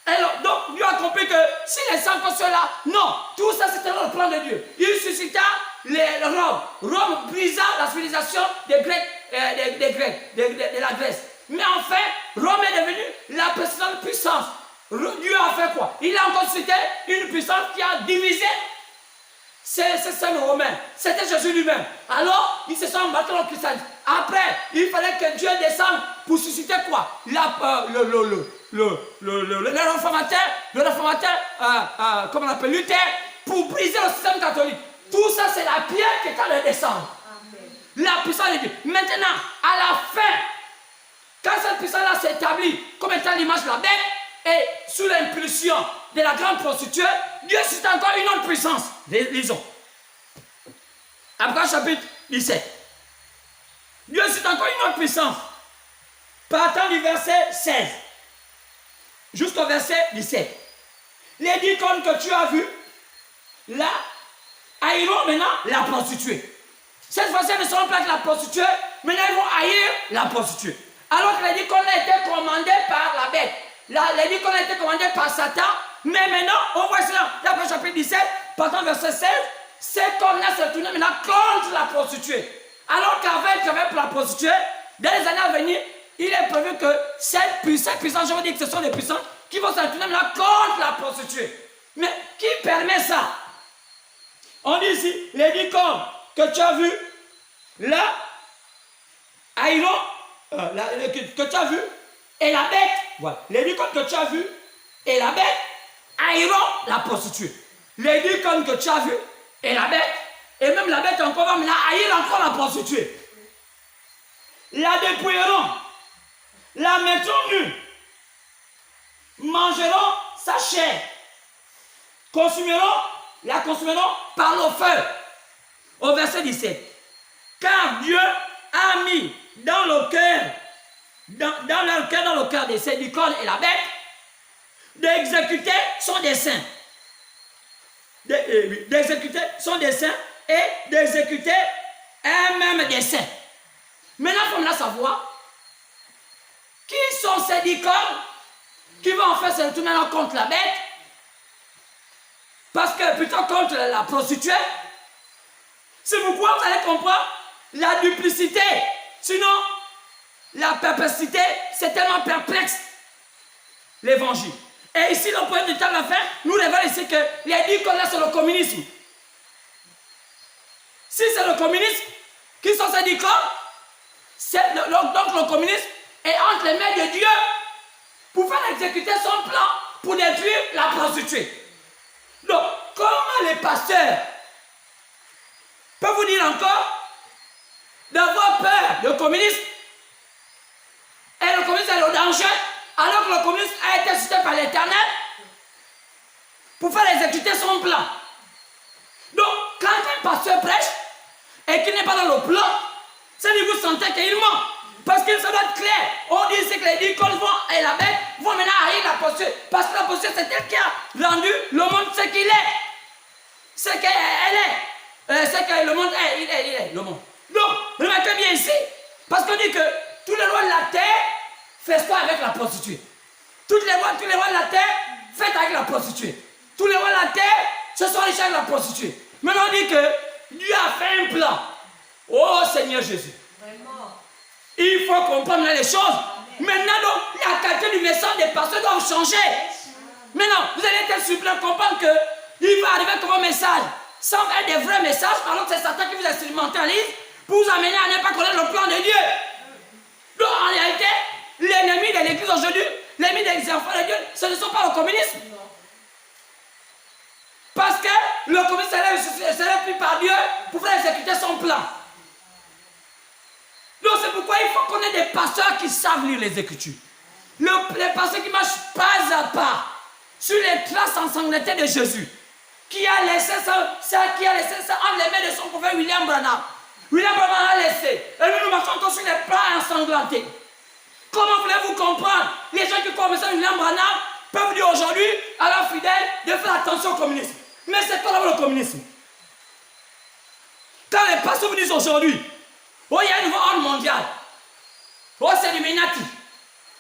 Alors, donc, Dieu a compris que si les saints comme ceux-là, non, tout ça c'était dans le plan de Dieu. Il suscita Rome. Rome brisa la civilisation des Grecs, de la Grèce. Mais en fait, Rome est devenue la précédente puissance. Dieu a fait quoi? Il a encore suscité une puissance qui a divisé ces saints romains. C'était Jésus lui-même. Alors, ils se sont embarqués dans le christianisme. Après, il fallait que Dieu descende pour susciter quoi? Le réformateur, comment on appelle, Luther, pour briser le système catholique. Tout ça, c'est la pierre qui est en train de descendre. La puissance de Dieu. Maintenant, à la fin, quand cette puissance-là s'établit comme étant l'image de la bête, et sous l'impulsion de la grande prostituée, Dieu suscite encore une autre puissance. Lisons. Après chapitre 17. Dieu suscite encore une autre puissance. Partant du verset 16 jusqu'au verset 17. Les 10 cornes que tu as vues, là, haïront maintenant la prostituée. Cette fois-ci, elles ne seront pas que la prostituée, maintenant ils vont haïr la prostituée. Alors que les 10 cornes ont été commandées par la bête. Les 10 cornes ont été commandées par Satan, mais maintenant, on voit cela, d'après chapitre 17, partant du verset 16, ces cornes-là se tournent maintenant contre la prostituée. Alors qu'avec pour la prostituée, dans les années à venir, il est prévu que cette puissance, je veux dire que ce sont des puissances qui vont se tourner maintenant contre la prostituée. Mais qui permet ça? On dit ici, les 10 cornes que tu as vues, là, haïront que tu as vu, et la bête, voilà, les icônes que tu as vu, et la bête haïront la prostituée. Les icônes que tu as vu, et la bête, et même la bête encore va maintenant haïr encore la prostituée. La dépouilleront, la mettront nue, mangeront sa chair, la consumeront par le feu. Au verset 17. Car Dieu a mis dans le cœur, dans le cœur de ces icônes et la bête, d'exécuter son dessein. D'exécuter son dessein et d'exécuter un même dessein. Maintenant, il faut maintenant savoir qui sont ces icônes qui vont en faire ce retour maintenant contre la bête, parce que plutôt contre la prostituée. C'est pourquoi vous allez comprendre la duplicité. Sinon, la perplexité, c'est tellement perplexe, l'évangile. Et ici, le point de table à faire, nous révèle ici que les icônes là, c'est le communisme. Si c'est le communisme, qui sont ces icônes? Donc le communisme est entre les mains de Dieu pour faire exécuter son plan pour détruire la prostituée. Donc, comment les pasteurs peuvent vous dire encore d'avoir peur du communisme, et le communisme est au danger, alors que le communisme a été suscité par l'Éternel pour faire exécuter son plan? Donc, quand un pasteur prêche et qu'il n'est pas dans le plan, c'est que vous sentez qu'il ment. Parce que ça doit être clair. On dit que les icônes et la bête vont maintenant haïr la prostituée. Parce que la prostituée, c'est elle qui a rendu le monde ce qu'il est. Ce qu'elle est. Ce que le monde est. Il est le monde. Donc, remarquez bien ici. Parce qu'on dit que tous les lois de la terre font quoi avec la prostituée? Toutes les lois de la terre faites avec la prostituée. Tous les lois de la terre se sont riches avec la prostituée. Maintenant, on dit que Dieu a fait un plan. Oh Seigneur Jésus. Il faut comprendre les choses. Maintenant, donc, la qualité du message des pasteurs doit changer. Maintenant, vous allez être surpris de comprendre qu'il va arriver comme un message sans être des vrais messages, alors que c'est Satan qui vous instrumentalise pour vous amener à ne pas connaître le plan de Dieu. Donc, en réalité, l'ennemi de l'église aujourd'hui, l'ennemi des enfants de Dieu, ce ne sont pas le communisme. Parce que le communisme serait pris par Dieu pour faire exécuter son plan. Donc c'est pourquoi il faut qu'on ait des pasteurs qui savent lire les Écritures. Les pasteurs qui marchent pas à pas sur les traces ensanglantées de Jésus, qui a laissé ça entre les mains de son prophète William Branham. William Branham a laissé. Et nous marchons encore sur les pas ensanglantés. Comment voulez-vous comprendre? Les gens qui connaissent William Branham peuvent dire aujourd'hui à leurs fidèles de faire attention au communisme. Mais c'est pas le communisme. Quand les pasteurs vous disent aujourd'hui, oh, il y a un nouveau ordre mondial. Oh, c'est l'Illuminati.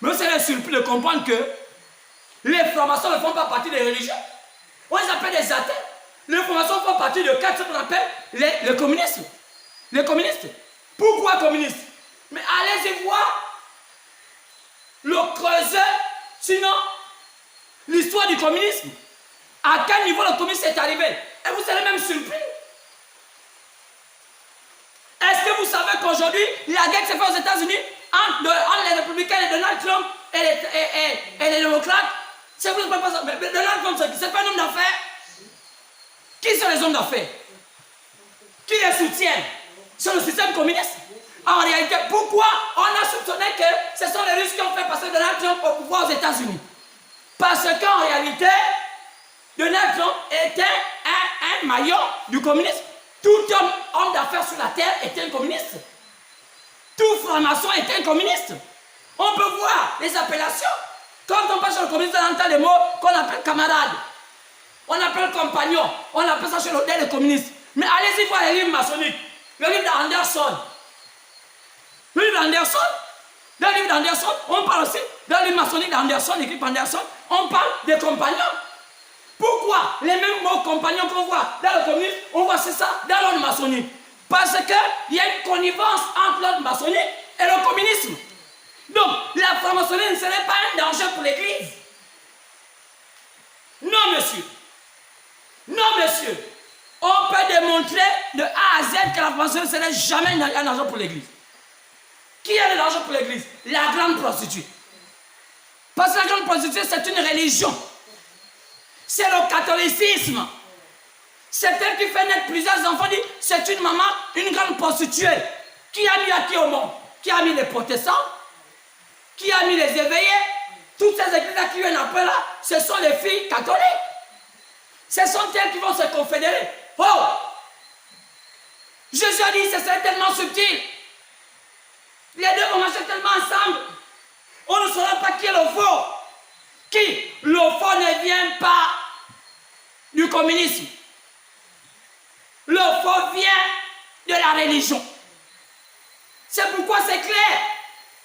Mais c'est surpris de comprendre que les formations ne font pas partie des religions. On les appelle des athées. Les formations font partie de quatre qu'on appelle le communisme. Les communistes. Pourquoi communistes? Mais allez-y voir le creuset, sinon l'histoire du communisme. À quel niveau le communisme est arrivé? Et vous serez même surpris. Est-ce que vous savez qu'aujourd'hui, la guerre se fait aux États-Unis entre les républicains et Donald Trump et les démocrates? C'est vous ne pas ça. Mais Donald Trump, c'est pas un homme d'affaires. Qui sont les hommes d'affaires? Qui les soutiennent? C'est le système communiste. En réalité, pourquoi on a soupçonné que ce sont les Russes qui ont fait passer Donald Trump au pouvoir aux États-Unis? Parce qu'en réalité, Donald Trump était un maillon du communisme. Tout homme d'affaires sur la terre était un communiste. Tout franc-maçon était un communiste. On peut voir les appellations. Quand on passe sur le communisme, on entend des mots qu'on appelle camarades. On appelle compagnon. On appelle ça chez l'hôtel des communistes. Mais allez-y voir les livres maçonniques. Le livre d'Anderson. Le livre d'Anderson. Dans le livre d'Anderson, on parle aussi, dans le livre maçonnique d'Anderson, écrit par Anderson, on parle des compagnons. Pourquoi les mêmes mots compagnons qu'on voit dans le communisme, on voit c'est ça dans l'ordre maçonnique? Parce qu'il y a une connivence entre l'ordre maçonnique et le communisme. Donc, la franc-maçonnerie ne serait pas un danger pour l'Église. Non, monsieur. Non, monsieur. On peut démontrer de A à Z que la franc-maçonnerie ne serait jamais un danger pour l'Église. Qui a de l'argent pour l'église? La grande prostituée. Parce que la grande prostituée, c'est une religion. C'est le catholicisme. C'est elle qui fait naître plusieurs enfants. Dit, c'est une maman, une grande prostituée. Qui a mis à qui au monde? Qui a mis les protestants? Qui a mis les éveillés? Toutes ces églises-là qui viennent après là, ce sont les filles catholiques. Ce sont elles qui vont se confédérer. Oh! Jésus a dit, ce serait tellement subtil. Les deux vont marcher tellement ensemble. On ne saura pas qui est le faux. Qui? Le faux ne vient pas du communisme. Le faux vient de la religion. C'est pourquoi c'est clair.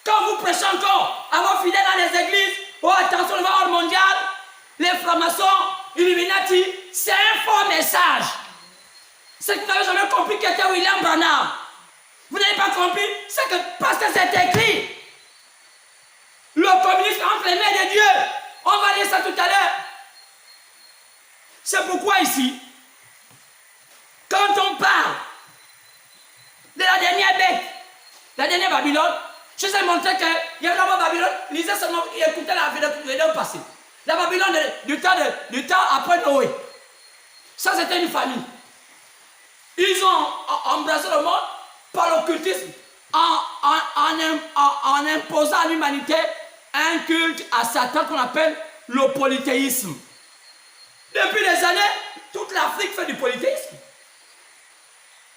Quand vous prêchez encore à vos fidèles dans les églises, oh attention, le ordre mondial, les francs-maçons, Illuminati, c'est un faux message. C'est que vous n'avez jamais compris qui était William Branham. Vous n'avez pas compris, c'est que parce que c'est écrit. Le communisme entre les mains de Dieu. On va lire ça tout à l'heure. C'est pourquoi ici, quand on parle de la dernière bête, la dernière Babylone, je vous ai montré qu'il y avait d'abord Babylone, lisez ce nom, il écoutait la vidéo passée. La Babylone du temps après Noé. Ça, c'était une famille. Ils ont embrassé le monde par l'occultisme en imposant à l'humanité un culte à Satan qu'on appelle le polythéisme. Depuis des années, toute l'Afrique fait du polythéisme.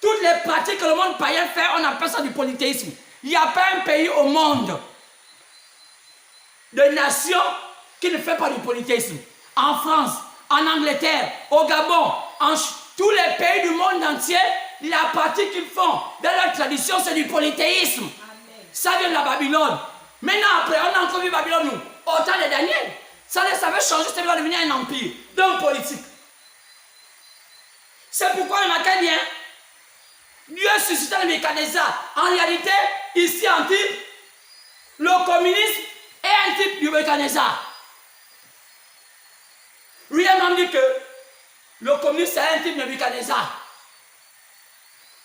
Toutes les pratiques que le monde païen fait, on appelle ça du polythéisme. Il n'y a pas un pays au monde de nation qui ne fait pas du polythéisme. En France, en Angleterre, au Gabon, en tous les pays du monde entier, la pratique qu'ils font dans leur tradition, c'est du polythéisme. Amen. Ça vient de la Babylone. Maintenant, après, on a encore vu Babylone, nous, au temps de Daniel. Ça avait changé, ça va devenir un empire, donc politique. C'est pourquoi, remarquez bien, Dieu suscita le Nebuchadnezzar. En réalité, ici en type, le communisme est un type du Nebuchadnezzar. Lui-même dit que le communisme est un type de Nebuchadnezzar.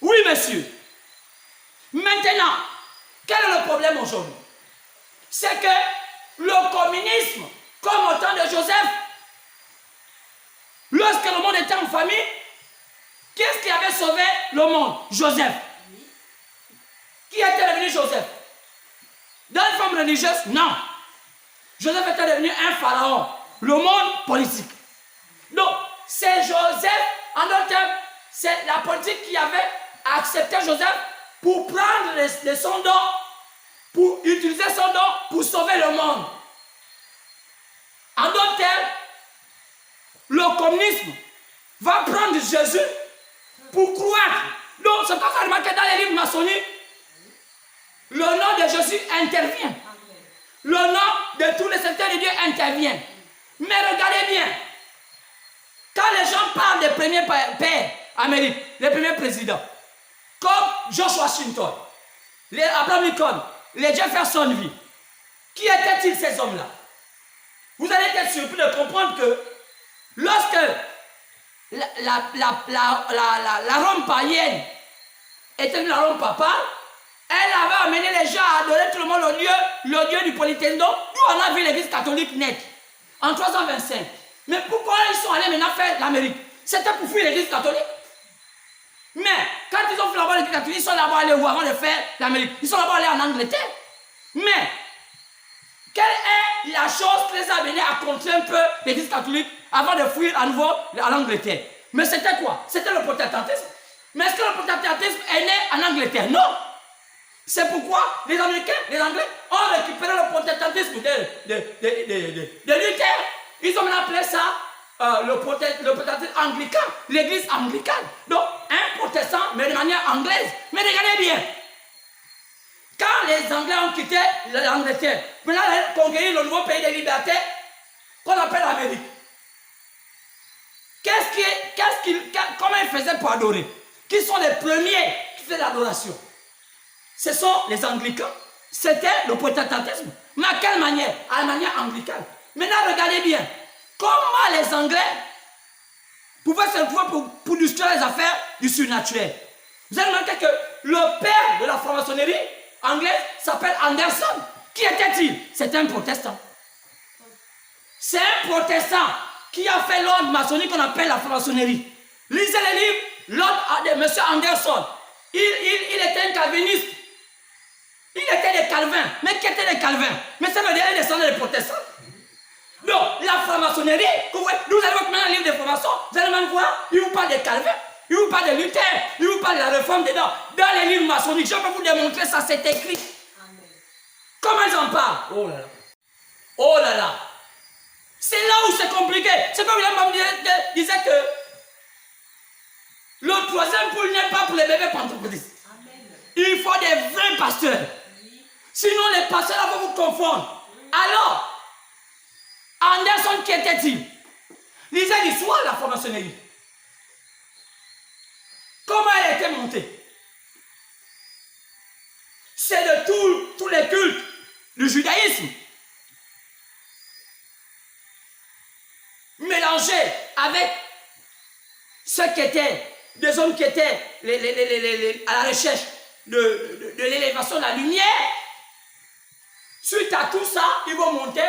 Oui, monsieur. Maintenant, quel est le problème aujourd'hui? C'est que le communisme, comme au temps de Joseph, lorsque le monde était en famille, qu'est-ce qui avait sauvé le monde? Joseph. Qui était devenu Joseph? Dans une forme religieuse? Non. Joseph était devenu un pharaon. Le monde politique. Donc, c'est Joseph, en d'autres termes, c'est la politique qui avait accepté Joseph pour prendre son don, pour utiliser son don pour sauver le monde. En d'autres termes, le communisme va prendre Jésus pour croire. Donc, c'est comme ça remarqué dans les livres maçonniques, le nom de Jésus intervient. Le nom de tous les serviteurs de Dieu intervient. Mais regardez bien, quand les gens parlent des premiers pères américains, les premiers présidents, comme George Washington, les Abraham Lincoln, les Jeffersonville, qui étaient-ils ces hommes-là? Vous allez être surpris de comprendre que lorsque la Rome païenne était la Rome papale, elle avait amené les gens à adorer tout le monde le Dieu du polythéisme. Donc, d'où on a vu l'église catholique naître en 325. Mais pourquoi ils sont allés maintenant faire l'Amérique? C'était pour fuir l'église catholique. Mais quand ils ont fait là-bas l'église catholique, ils sont là-bas allés où avant de faire l'Amérique? Ils sont là-bas allés en Angleterre. Mais quelle est la chose qui les a amenés à contrer un peu l'église catholique avant de fuir à nouveau en Angleterre? Mais c'était quoi? C'était le protestantisme. Mais est-ce que le protestantisme est né en Angleterre? Non. C'est pourquoi les Américains, les Anglais ont récupéré le protestantisme de Luther. Ils ont maintenant appelé ça le protestantisme anglican, l'église anglicane. Donc, un protestant, mais de manière anglaise. Mais regardez bien. Quand les Anglais ont quitté l'Angleterre, maintenant ils ont conquis le nouveau pays de liberté qu'on appelle l'Amérique. Comment ils faisaient pour adorer? Qui sont les premiers qui faisaient l'adoration? Ce sont les anglicans. C'était le protestantisme. Mais à quelle manière? À la manière anglicane. Maintenant, regardez bien. Comment les Anglais pouvaient se trouver pour distraire les affaires du surnaturel? Vous avez remarqué que le père de la franc-maçonnerie, anglaise s'appelle Anderson. Qui était-il? C'est un protestant. C'est un protestant qui a fait l'ordre maçonnique qu'on appelle la franc-maçonnerie. Lisez les livres, l'ordre de M. Anderson. Il était un calviniste. Il était des Calvins. Mais qui étaient des Calvins? Mais ça veut dire qu'il descendait des protestants. Donc, la franc-maçonnerie, vous allez voir maintenant un livre de formation, vous allez même voir, il vous parle des Calvins, il vous parle de Luther, il vous parle de la réforme dedans. Dans les livres maçonniques, je peux vous démontrer ça, c'est écrit. Amen. Comment ils en parlent? Oh là là. Oh là là. C'est là où c'est compliqué. C'est comme William disait que le troisième poule n'est pas pour les bébés pentecôtistes. Il faut des vrais pasteurs. Sinon, les pasteurs là vont vous confondre. Alors, Anderson, qui était-il? Lisez l'histoire de la franc-maçonnerie. Comment elle a été montée? C'est de tous les cultes du judaïsme mélangés avec ceux qui étaient des hommes qui étaient à la recherche de l'élévation de la lumière. Suite à tout ça, ils vont monter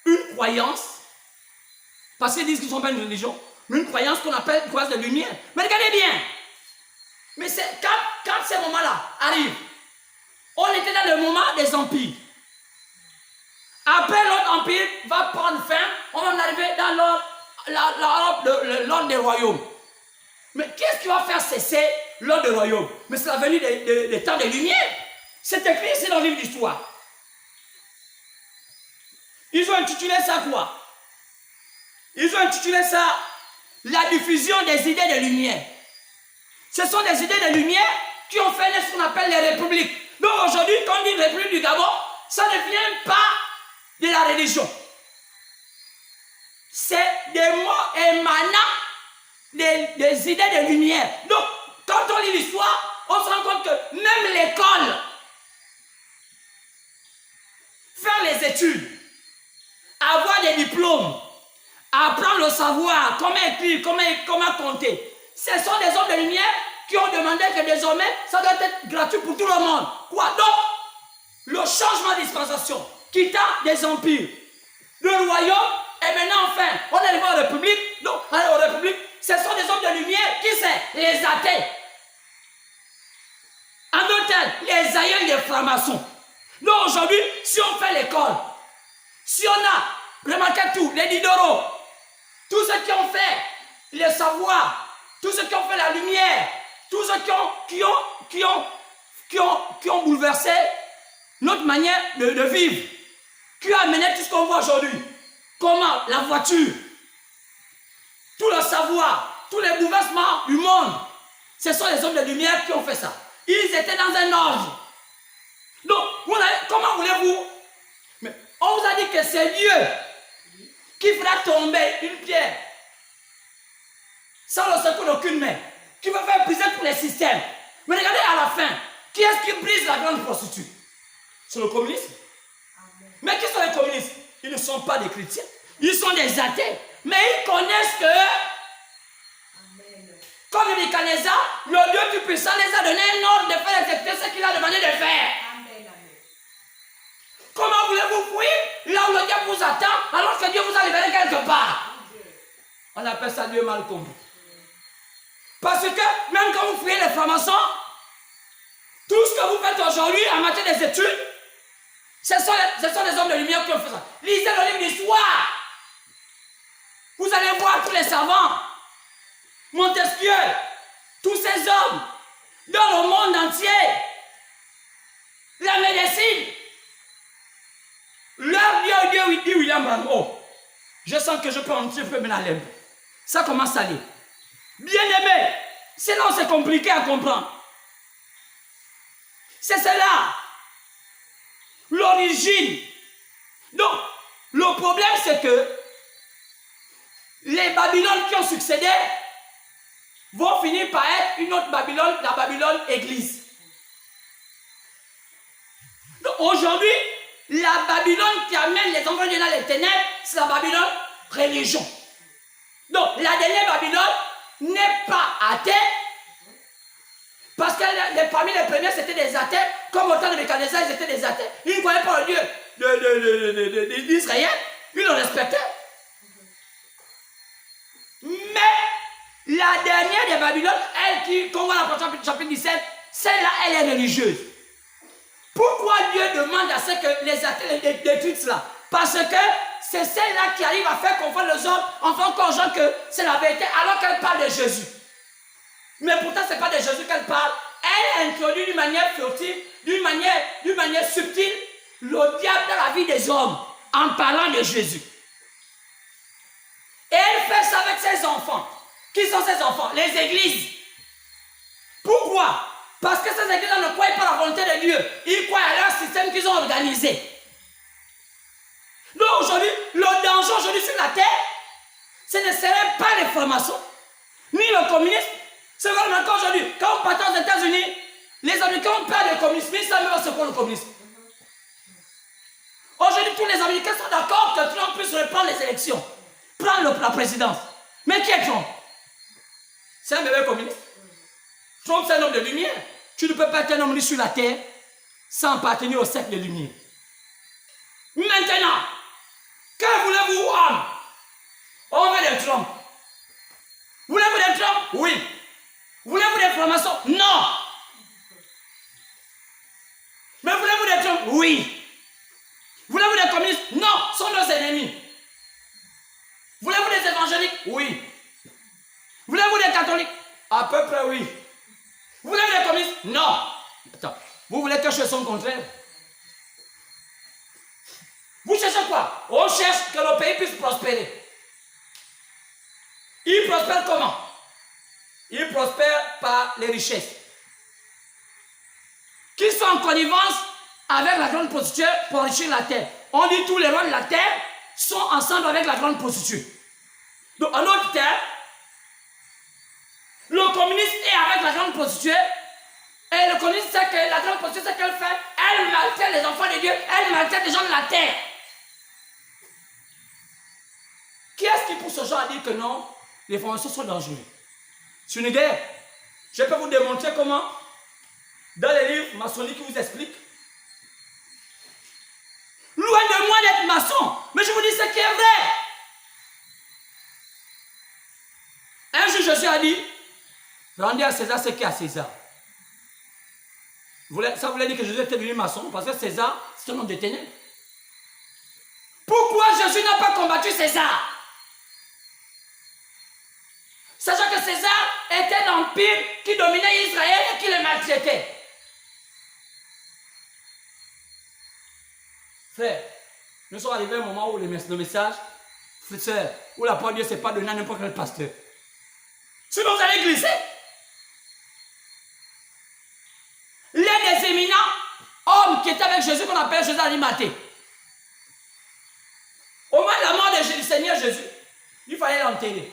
une croyance, parce qu'ils disent qu'ils ne sont pas une religion, mais une croyance qu'on appelle une croyance de lumière. Mais regardez bien, mais quand ces moments-là arrivent, on était dans le moment des empires. Après l'autre empire va prendre fin, on va arriver dans l'ordre des royaumes. Mais qu'est-ce qui va faire cesser l'ordre des royaumes? Mais c'est la venue des temps des lumières. C'est écrit ici dans le livre d'histoire. Ils ont intitulé ça quoi? Ils ont intitulé ça la diffusion des idées de lumière. Ce sont des idées de lumière qui ont fait ce qu'on appelle les républiques. Donc aujourd'hui, quand on dit République du Gabon, ça ne vient pas de la religion. C'est des mots émanant des idées de lumière. Donc, quand on lit l'histoire, on se rend compte que même l'école, faire les études, avoir des diplômes, apprendre le savoir, comment écrire, comment compter, ce sont des hommes de lumière qui ont demandé que désormais, ça doit être gratuit pour tout le monde. Quoi donc? Le changement de dispensation, quittant des empires, le royaume, et maintenant enfin, on est arrivé en République. Donc, en République, ce sont des hommes de lumière, qui c'est? Les athées. En d'autres termes, les aïeuls des francs-maçons. Donc aujourd'hui, si on fait l'école, si on a remarqué tout, les Diderot, tous ceux qui ont fait le savoir, tous ceux qui ont fait la lumière, tous ceux qui ont bouleversé notre manière de vivre, qui a amené tout ce qu'on voit aujourd'hui. Comment? La voiture, tout le savoir, tous les bouleversements du monde, ce sont les hommes de lumière qui ont fait ça. Ils étaient dans un ordre. Donc, comment voulez-vous? Mais on vous a dit que c'est Dieu qui fera tomber une pierre sans le secours d'aucune main, qui va faire briser tous les systèmes. Mais regardez à la fin, qui est-ce qui brise la grande prostituée? C'est le communisme. Amen. Mais qui sont les communistes? Ils ne sont pas des chrétiens, ils sont des athées, mais ils connaissent que, amen, comme Nebuchadnezzar, le Dieu Tout-Puissant les a donné un ordre de faire exécuter ce qu'il a demandé de faire. Amen. Comment voulez-vous fuir là où le diable vous attend alors que Dieu vous a libéré quelque part? On appelle ça Dieu mal compris. Parce que même quand vous fuyez les francs-maçons, tout ce que vous faites aujourd'hui en matière des études, ce sont les hommes de lumière qui ont fait ça. Lisez le livre d'histoire. Vous allez voir tous les savants, Montesquieu, tous ces hommes dans le monde entier, la médecine. Leur Dieu dit William Branham. Oh, je sens que je peux un petit peu me la lèvre. Ça commence à aller. Bien aimé, c'est là où c'est compliqué à comprendre. C'est cela, l'origine. Donc, le problème c'est que les Babylones qui ont succédé vont finir par être une autre Babylone, la Babylone Église. Donc aujourd'hui, la Babylone qui amène les enfants de Dieu dans les ténèbres, c'est la Babylone religion. Donc la dernière Babylone n'est pas athée, parce que parmi les premiers c'était des athées comme au temps de Nebuchadnezzar, ils étaient des athées. Ils ne croyaient pas au Dieu d'Israël. Ils le respectaient. Mais la dernière des Babylone, elle qu'on voit dans le chapitre 17, celle-là, elle est religieuse. Pourquoi Dieu demande à ce que les athées les détruisent cela? Parce que c'est celle-là qui arrive à faire comprendre les hommes en faisant conscient que c'est la vérité, alors qu'elle parle de Jésus. Mais pourtant, ce n'est pas de Jésus qu'elle parle. Elle introduit d'une manière furtive, d'une manière subtile, le diable dans la vie des hommes, en parlant de Jésus. Et elle fait ça avec ses enfants. Qui sont ses enfants? Les églises. Pourquoi? Parce que ces églises ne croient pas la volonté de Dieu. Ils croient à leur système qu'ils ont organisé. Donc aujourd'hui, le danger aujourd'hui sur la terre, ce ne serait pas les formations, ni le communisme. C'est comme encore aujourd'hui, quand on part aux États-Unis, les Américains ont peur du communisme, ils savent même ce qu'est le communisme. Aujourd'hui, tous les Américains sont d'accord que Trump puisse reprendre les élections, prendre la présidence. Mais qui est Trump? C'est un bébé communiste. Trump, c'est un homme de lumière. Tu ne peux pas être un homme sur la terre sans appartenir au cercle de lumière. Maintenant, que voulez-vous, homme? On veut des Trump. Voulez-vous des Trump? Oui. Voulez-vous des formations? Non. Mais voulez-vous des Trump? Oui. Voulez-vous des communistes? Non, ce sont nos ennemis. Voulez-vous des évangéliques? Oui. Voulez-vous des catholiques? À peu près oui. Voulez-vous des communistes? Non. Attends, vous voulez que je fasse son contraire? Vous cherchez quoi? On cherche que le pays puisse prospérer. Il prospère comment? Il prospère par les richesses. Qui sont en connivence avec la grande prostituée pour enrichir la terre. On dit tous les rois de la terre sont ensemble avec la grande prostituée. Donc en autre terme, le communiste est avec la grande prostituée. Et le communiste sait que la grande prostituée, c'est qu'elle fait. Elle maltraite les enfants de Dieu. Elle maltraite les gens de la terre. Qui est-ce qui pousse aux gens à dire que non, les formations sont dangereuses? C'est une guerre. Je peux vous démontrer comment, dans les livres maçonniques qui vous expliquent. Loin de moi d'être maçon, mais je vous dis ce qui est vrai. Un jour, Jésus a dit, rendez à César ce qui est à César. Ça voulait dire que Jésus était devenu maçon, parce que César, c'est un homme de ténèbres. Pourquoi Jésus n'a pas combattu César? Sachant que César était l'empire qui dominait Israël et qui les maltraitait. Frère, nous sommes arrivés à un moment où le message, frère, où la parole de Dieu, ce n'est pas donné à n'importe quel pasteur. Sinon, vous allez glisser. L'un des éminents hommes qui étaient avec Jésus, qu'on appelle Jésus Arimathée. Au moment de la mort du Seigneur Jésus, il fallait l'enterrer.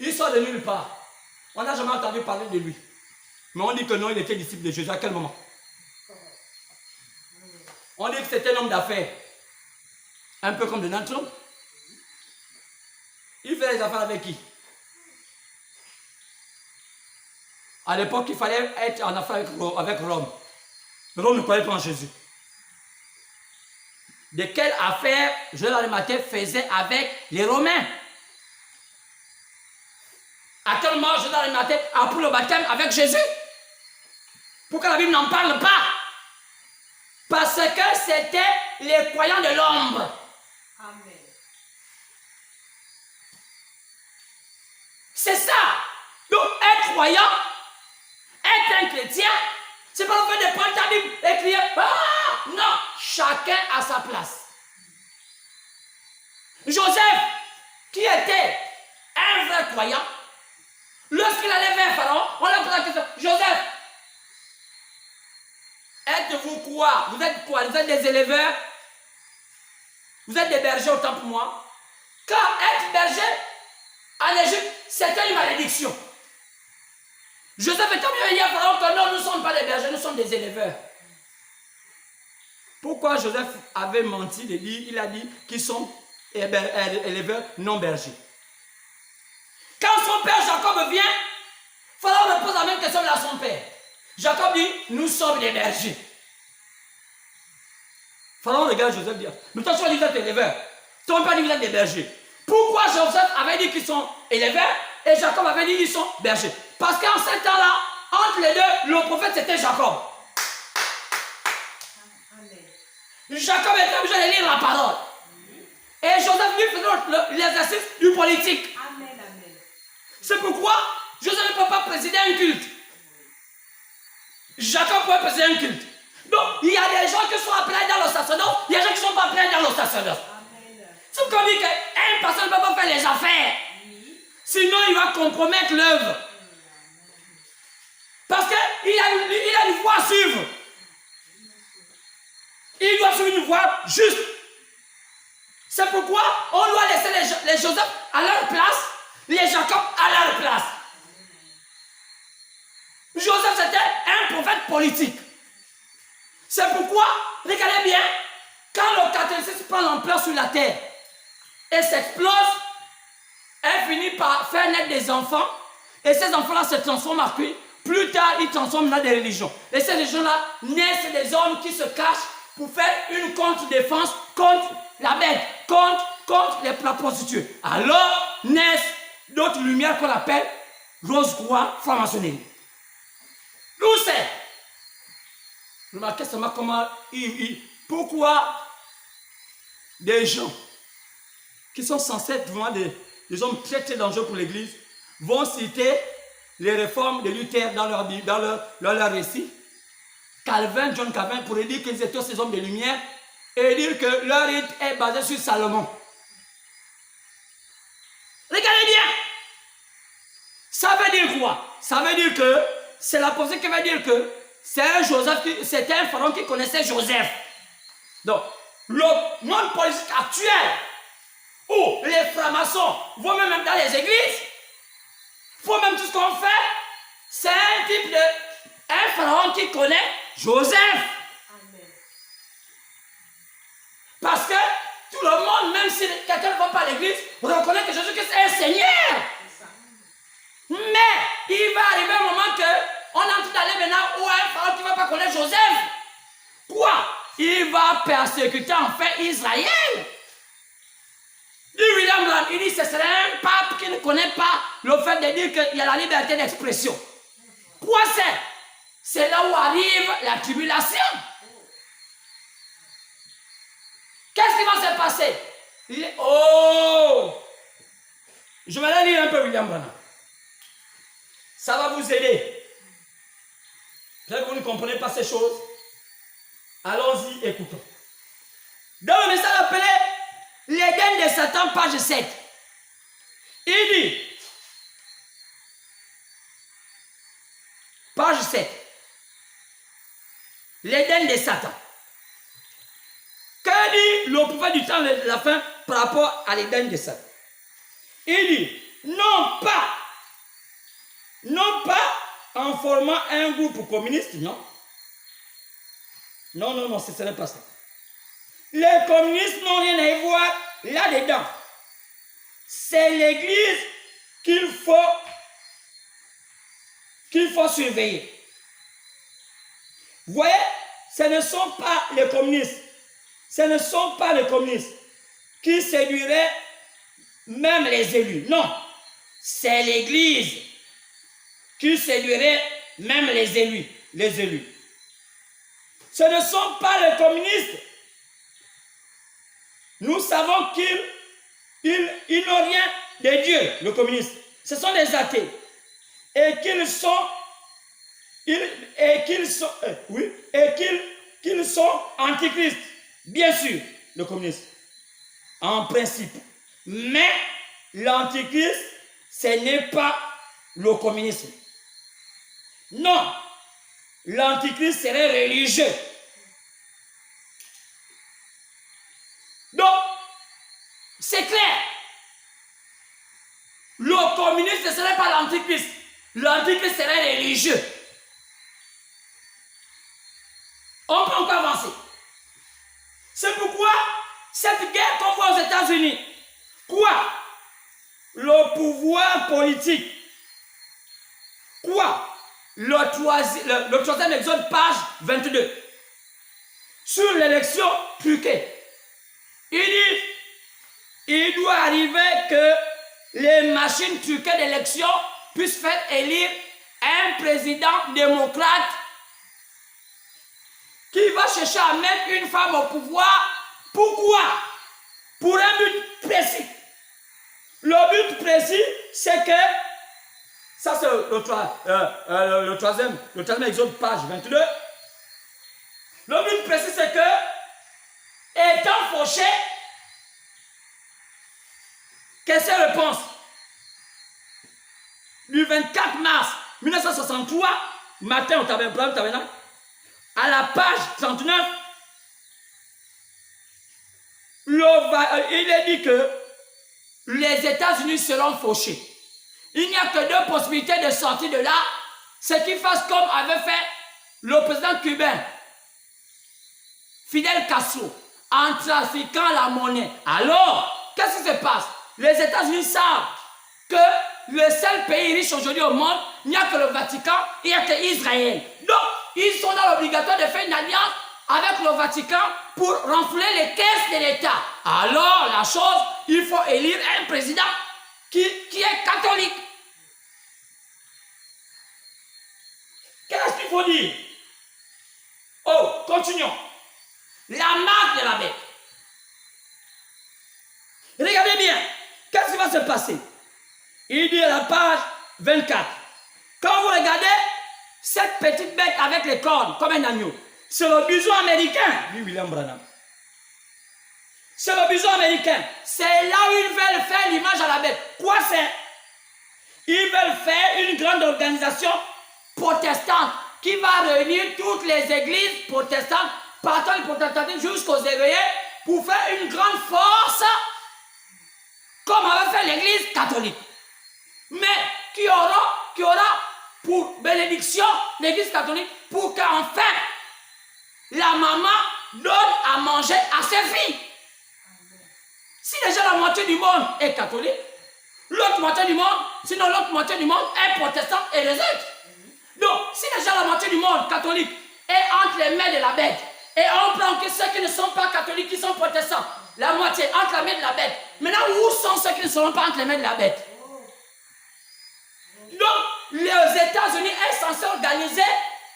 Il sort de nulle part. On n'a jamais entendu parler de lui. Mais on dit que non, il était disciple de Jésus. À quel moment? On dit que c'était un homme d'affaires. Un peu comme Donald Trump. Il fait les affaires avec qui? À l'époque, il fallait être en affaire avec Rome. Rome ne croyait pas en Jésus. De quelle affaire Jésus Arimathée faisait avec les Romains? À quel moment Jésus Arimathée a pris le baptême avec Jésus? Pourquoi la Bible n'en parle pas? Parce que c'était les croyants de l'ombre. Amen. C'est ça. Donc, être croyant, être un chrétien, c'est pas le fait de prendre ta Bible et crier. Ah! Non, chacun a sa place. Joseph, qui était un vrai croyant, lorsqu'il allait vers Pharaon, on lui a posé la question, Joseph, êtes-vous quoi? Vous êtes quoi? Vous êtes des éleveurs? Vous êtes des bergers autant pour moi? Car être berger en Égypte, c'était une malédiction. Joseph était mieux dire à Pharaon que non, nous ne sommes pas des bergers, nous sommes des éleveurs. Pourquoi Joseph avait menti de dire, il a dit qu'ils sont éleveurs non bergers. Quand son père Jacob vient, Pharaon me pose la même question à son père. Jacob dit, nous sommes des bergers. Pharaon regarde Joseph dire, mais toi tu vas dire que vous êtes éleveurs. Ton père dit que vous êtes des bergers. Pourquoi Joseph avait dit qu'ils sont éleveurs et Jacob avait dit qu'ils sont bergers? Parce qu'en ce temps-là, entre les deux, le prophète c'était Jacob. Jacob était obligé de lire la parole. Et Joseph lui faisait l'exercice du politique. C'est pourquoi Joseph ne peut pas présider un culte. Jacob peut présider un culte. Donc, il y a des gens qui sont appelés dans le sacerdoce, il y a des gens qui ne sont pas appelés dans le sacerdoce. C'est comme dit qu'un pasteur ne peut pas faire les affaires. Sinon, il va compromettre l'œuvre. Parce qu'il a une voie à suivre. Il doit suivre une voie juste. C'est pourquoi on doit laisser les Joseph à leur place, les Jacob à leur place. Joseph, c'était un prophète politique. C'est pourquoi, regardez bien, quand le catholicisme prend l'ampleur sur la terre et s'explose, elle finit par faire naître des enfants, et ces enfants-là se transforment en Christ. Plus tard, ils transforment dans des religions. Et ces religions-là naissent des hommes qui se cachent pour faire une contre-défense contre la bête, contre la prostituée. Alors naissent d'autres lumières qu'on appelle rose-croix franc-maçonnerie. D'où c'est? Remarquez seulement comment pourquoi des gens qui sont censés être vraiment des hommes très très dangereux pour l'Église vont citer les réformes de Luther dans leur récit. John Calvin pourrait dire qu'ils étaient ces hommes de lumière et dire que leur rite est basé sur Salomon. Regardez bien. Ça veut dire quoi? Ça veut dire que c'est la pensée qui veut dire que c'était un pharaon qui connaissait Joseph. Donc, le monde politique actuel où les francs-maçons vont même dans les églises, font même tout ce qu'on fait, c'est un type un pharaon qui connaît Joseph. Amen. Parce que tout le monde, même si quelqu'un ne va pas à l'église, reconnaît que Jésus-Christ est un Seigneur. Mais il va arriver un moment qu'on est en train d'aller maintenant où un pharaon qui ne va pas connaître Joseph. Quoi? Il va persécuter en fait Israël. William Branham, il dit que ce serait un pape qui ne connaît pas le fait de dire qu'il y a la liberté d'expression. Quoi c'est? C'est là où arrive la tribulation. Qu'est-ce qui va se passer? Je vais aller lire un peu William Branham. Ça va vous aider. Peut-être que vous ne comprenez pas ces choses. Allons-y, écoutons. Dans le message appelé l'Éden de Satan, page 7, il dit, page 7, l'Éden de Satan. Que dit le prophète du temps de la fin par rapport à l'Éden de Satan? Il dit, non pas en formant un groupe communiste, non. Non, ce serait pas ça. Les communistes n'ont rien à y voir là-dedans. C'est l'Église qu'il faut surveiller. Vous voyez, ce ne sont pas les communistes. Ce ne sont pas les communistes qui séduiraient même les élus. Non, c'est l'Église qui séduirait même les élus. Ce ne sont pas les communistes. Nous savons qu'ils n'ont rien de Dieu, le communiste. Ce sont des athées. Et qu'ils sont antichristes. Bien sûr, le communiste. En principe. Mais l'antichrist, ce n'est pas le communisme. Non. L'antichrist serait religieux. Donc, c'est clair. Le communiste ne serait pas l'antichrist. L'antichrist serait religieux. On peut encore avancer. C'est pourquoi cette guerre qu'on voit aux États-Unis, quoi? Le pouvoir politique. Quoi? Le troisième exode, page 22. sur l'élection truquée. Il dit, il doit arriver que les machines truquées d'élection puissent faire élire un président démocrate qui va chercher à mettre une femme au pouvoir. Pourquoi? Pour un but précis. Le but précis, c'est que, ça c'est le troisième exode, page 22. Le but précis, c'est que, étant fauché, qu'est-ce qu'elle pense? Du 24 mars 1963, matin au tabernacle, à la page 39, il est dit que les États-Unis seront fauchés. Il n'y a que deux possibilités de sortir de là. C'est qu'ils fassent comme avait fait le président cubain, Fidel Castro, en trafiquant la monnaie. Alors, qu'est-ce qui se passe? Les États-Unis savent que le seul pays riche aujourd'hui au monde, il n'y a que le Vatican, il n'y a que Israël. Donc, ils sont dans l'obligatoire de faire une alliance avec le Vatican pour renflouer les caisses de l'État. Alors, la chose, il faut élire un président qui est catholique. Qu'est-ce qu'il faut dire? Oh, continuons. La marque de la bête. Regardez bien, qu'est-ce qui va se passer? Il dit à la page 24. Quand vous regardez cette petite bête avec les cornes, comme un agneau, c'est le bison américain, lui William Branham. C'est le bison américain. C'est là où ils veulent faire l'image à la bête. Quoi c'est? Ils veulent faire une grande organisation protestante qui va réunir toutes les églises protestantes, partant du protestantisme jusqu'aux éveillés, pour faire une grande force, comme avait fait l'église catholique. Mais qui aura pour bénédiction l'église catholique, pour qu'enfin la maman donne à manger à ses filles. Si déjà la moitié du monde est catholique, l'autre moitié du monde, sinon l'autre moitié du monde est protestant et les autres. Donc, si déjà la moitié du monde catholique est entre les mains de la bête, et on prend que ceux qui ne sont pas catholiques, qui sont protestants, la moitié entre les mains de la bête. Maintenant, où sont ceux qui ne seront pas entre les mains de la bête? Donc, les États-Unis sont censés organiser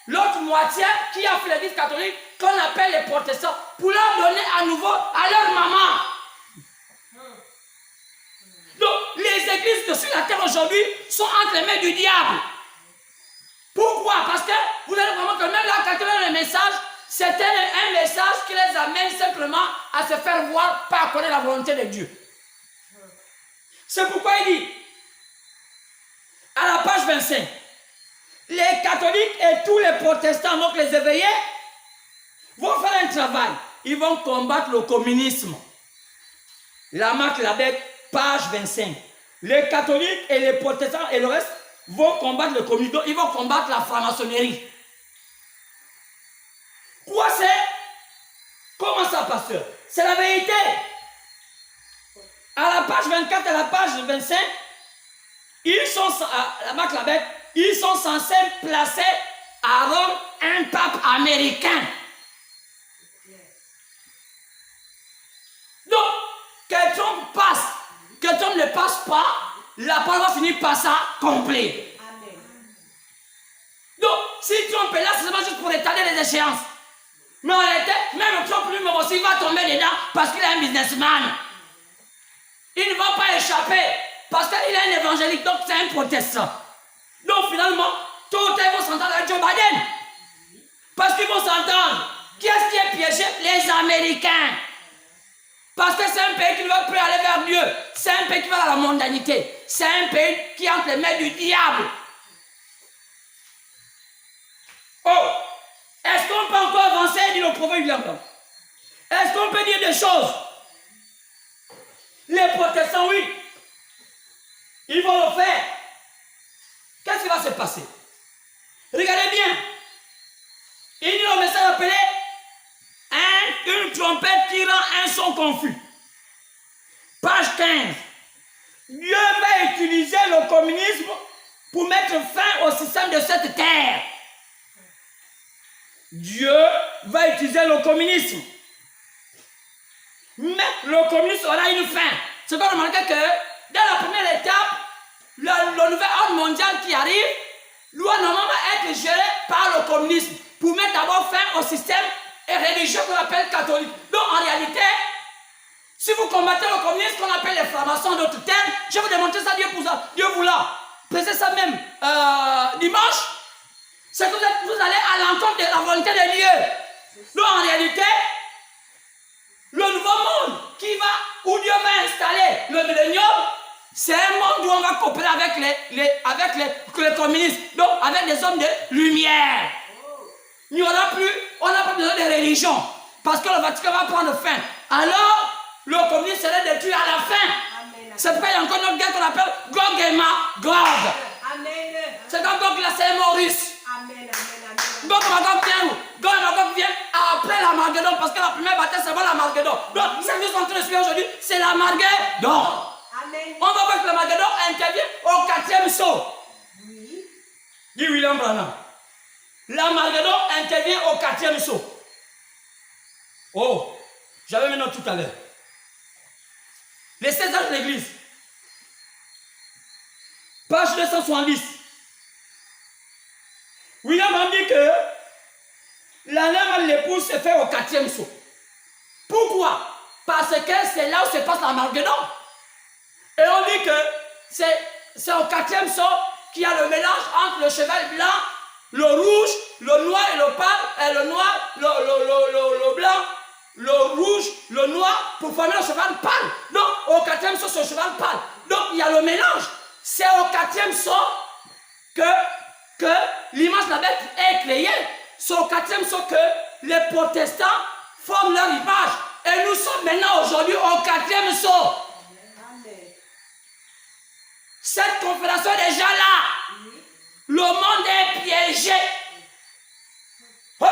l'autre moitié qui a fait l'église catholique, qu'on appelle les protestants, pour leur donner à nouveau à leur maman. Donc, les églises de sur la terre aujourd'hui sont entre les mains du diable. Pourquoi? Parce que vous allez vraiment que même là, quand on a le message, c'était un message qui les amène simplement à se faire voir, pas à connaître la volonté de Dieu. C'est pourquoi il dit, à la page 25, les catholiques et tous les protestants, donc les éveillés, vont faire un travail. Ils vont combattre le communisme. La marque, la bête, page 25. Les catholiques et les protestants et le reste vont combattre le communisme. Ils vont combattre la franc-maçonnerie. Quoi c'est? Comment ça, pasteur? C'est la vérité. À la page 24 et à la page 25, ils sont, la marque la bête, ils sont censés placer à Rome un pape américain. Donc, que Trump passe, que Trump ne passe pas, la parole va finir par ça complet. Donc, si Trump est là, c'est seulement juste pour étaler les échéances. Mais en réalité, même Trump lui-même aussi va tomber dedans parce qu'il est un businessman. Il ne va pas échapper parce qu'il est un évangélique, donc c'est un protestant. Donc finalement, tôt ou tard, ils vont s'entendre avec Joe Biden. Parce qu'ils vont s'entendre. Qui est-ce qui est piégé? Les Américains. Parce que c'est un pays qui ne va plus aller vers Dieu. C'est un pays qui va à la mondanité. C'est un pays qui est entre les mains du diable. Oh! Est-ce qu'on peut encore avancer, dit le prophète William? Est-ce qu'on peut dire des choses? Les protestants, oui. Ils vont le faire. Qu'est-ce qui va se passer? Regardez bien. Il dit le message appelé une trompette qui rend un son confus. Page 15. Dieu va utiliser le communisme pour mettre fin au système de cette terre. Dieu va utiliser le communisme. Mais le communisme aura une fin. C'est qu'on remarque que dès la première étape, le nouvel ordre mondial qui arrive doit normalement être géré par le communisme pour mettre d'abord fin au système religieux qu'on appelle catholique. Donc en réalité, si vous combattez le communisme qu'on appelle les francs-maçons d'autres termes, je vais vous démontrer ça, Dieu voulant. Précisez ça même dimanche, c'est que vous allez à l'encontre de la volonté de Dieu. Donc en réalité, le nouveau monde qui va, où Dieu va installer le millénium, c'est un monde où on va coopérer avec les communistes, donc avec des hommes de lumière. Il n'y aura plus, on n'a pas besoin de religion, parce que le Vatican va prendre fin. Alors, le communisme serait détruit à la fin. C'est pourquoi il y a encore notre guerre qu'on appelle Gog et Magog. C'est comme Gog là, c'est un mot russe. Gog et Magog vient où? Gog et Magog vient après l'Armageddon, parce que la première bataille c'est l'Armageddon. Donc, ce que nous sommes en train de suivre aujourd'hui, c'est l'Armageddon. On va voir que l'Armageddon intervient au 4e saut. Dit William Branham. L'Armageddon intervient au 4e saut. Oh, j'avais mis note tout à l'heure. Les 16 âges de l'église. Page 270. William a dit que la lame de l'épouse se fait au 4e saut. Pourquoi? Parce que c'est là où se passe l'Armageddon. Et on dit que c'est au 4e saut qu'il y a le mélange entre le cheval blanc, le rouge, le noir et le pâle, et le noir, le blanc, le rouge, le noir, pour former le cheval pâle. Donc, au 4e saut, c'est le cheval pâle. Donc, il y a le mélange. C'est au 4e saut que l'image de la bête est créée. C'est au 4e saut que les protestants forment leur image. Et nous sommes maintenant aujourd'hui au 4e saut. Cette confédération est déjà là. Le monde est piégé. Oh,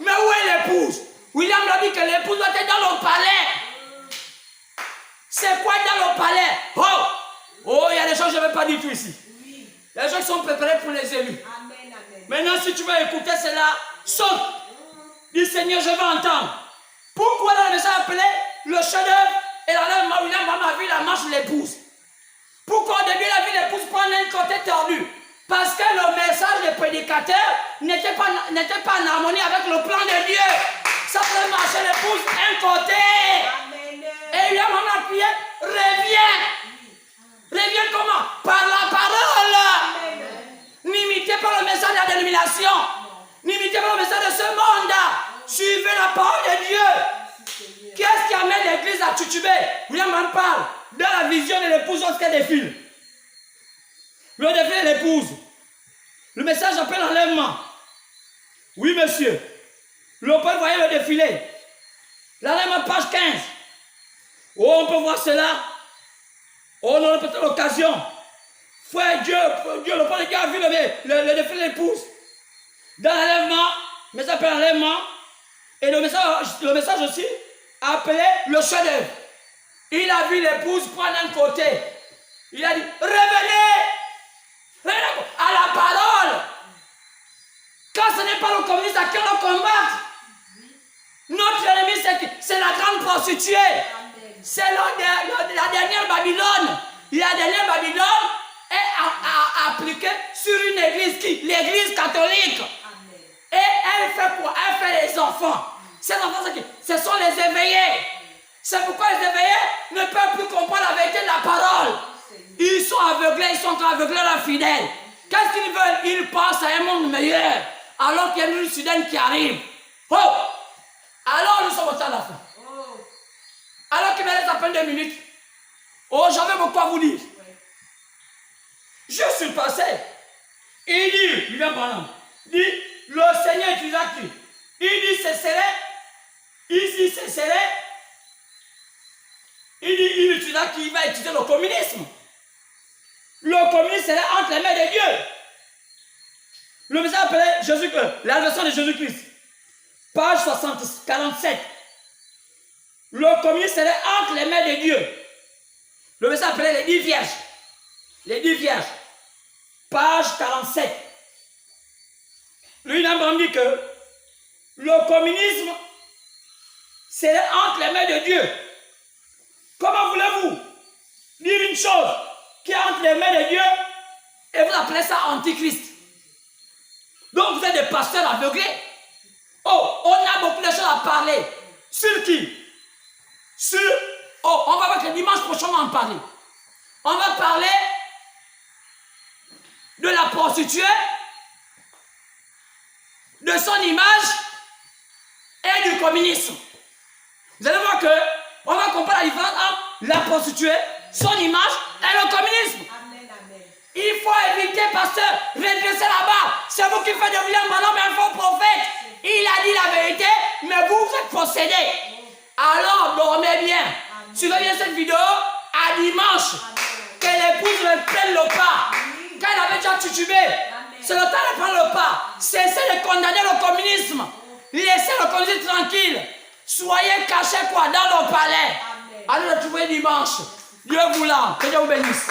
mais où est l'épouse? William l'a dit que l'épouse doit être dans le palais. C'est quoi dans le palais? Oh, il y a des choses que je ne vais pas dire tout ici. Les gens sont préparés pour les élus. Maintenant, si tu veux écouter cela, saute. Dis Seigneur, je veux entendre. Pourquoi dans le message appelé le chef-d'œuvre et la lèvre William a vu la marche de l'épouse? Pourquoi au début la vie de l'épouse prendre un côté tordu? Parce que le message des prédicateurs n'était pas en harmonie avec le plan de Dieu. Ça peut marcher l'épouse un côté. Amen. Et il a prié, reviens. Reviens comment? Par la parole. N'imitez pas le message de la dénomination. N'imitez pas le message de ce monde. Suivez la parole de Dieu. Qu'est-ce qui amène l'église à tituber? William en parle de la vision de l'épouse lorsqu'elle défile. Le défilé de l'épouse. Le message appelle enlèvement. Oui, monsieur. Le peuple voyait le défilé. L'enlèvement, page 15. Oh, on peut voir cela. Oh, on a peut-être l'occasion. Frère, Dieu, le peuple de Dieu a vu le défilé de l'épouse. Dans l'enlèvement, le message appelle enlèvement. Et le message aussi appelé le chef-d'œuvre. Il a vu l'épouse prendre un côté. Il a dit, revenez à la parole. Quand ce n'est pas le communiste à qui on combat. Notre ennemi, c'est la grande prostituée. C'est la dernière Babylone. La dernière Babylone est appliquée sur une église l'église catholique. Et elle fait quoi? Elle fait les enfants. Ces enfants, ce sont les éveillés. C'est pourquoi les éveillés ne peuvent plus comprendre la vérité de la parole. Ils sont aveuglés, ils sont aveuglés leurs fidèles. Qu'est-ce qu'ils veulent? Ils pensent à un monde meilleur. Alors qu'il y a une soudaine qui arrive. Oh! Alors nous sommes au temps de la fin. Alors qu'il me reste à peine 2 minutes. Oh, j'avais beaucoup à vous dire. Je suis passé. Il dit, il vient par là. Il dit, le Seigneur utilisa qui? Il dit, ce serait. Ici, ce serait. Il dit, il utilisa qui? Il va utiliser le communisme. Le communisme serait entre les mains de Dieu. Le message appelé Jésus-Christ, la version de Jésus-Christ. Page 47. Le communisme serait entre les mains de Dieu. Le message appelé les 10 vierges. Les 10 vierges. Page 47. Lui, il a dit que le communisme, c'est entre les mains de Dieu. Comment voulez-vous dire une chose qui est entre les mains de Dieu et vous appelez ça antichrist? Donc vous êtes des pasteurs aveuglés. Oh, on a beaucoup de choses à parler. Sur qui? Sur... Oh, on va voir que le dimanche prochain, on va en parler. On va parler de la prostituée, de son image et du communisme. Vous allez voir que on va comprendre la différence entre la prostituée, son image et le communisme. Amen, amen. Il faut éviter, pasteur, redresser la barre. C'est vous qui faites de William Branham un faux prophète. Il a dit la vérité, mais vous êtes possédés. Alors, dormez bien. Suivez bien cette vidéo à dimanche. Que l'épouse ne prenne le pas. Quand elle avait déjà titubé, c'est le temps de prendre le pas. Cessez de condamner le communisme. Laissez le communisme tranquille. Soyez cachés quoi dans le palais. Allez le trouver dimanche. Dieu voulant. Que Dieu vous bénisse.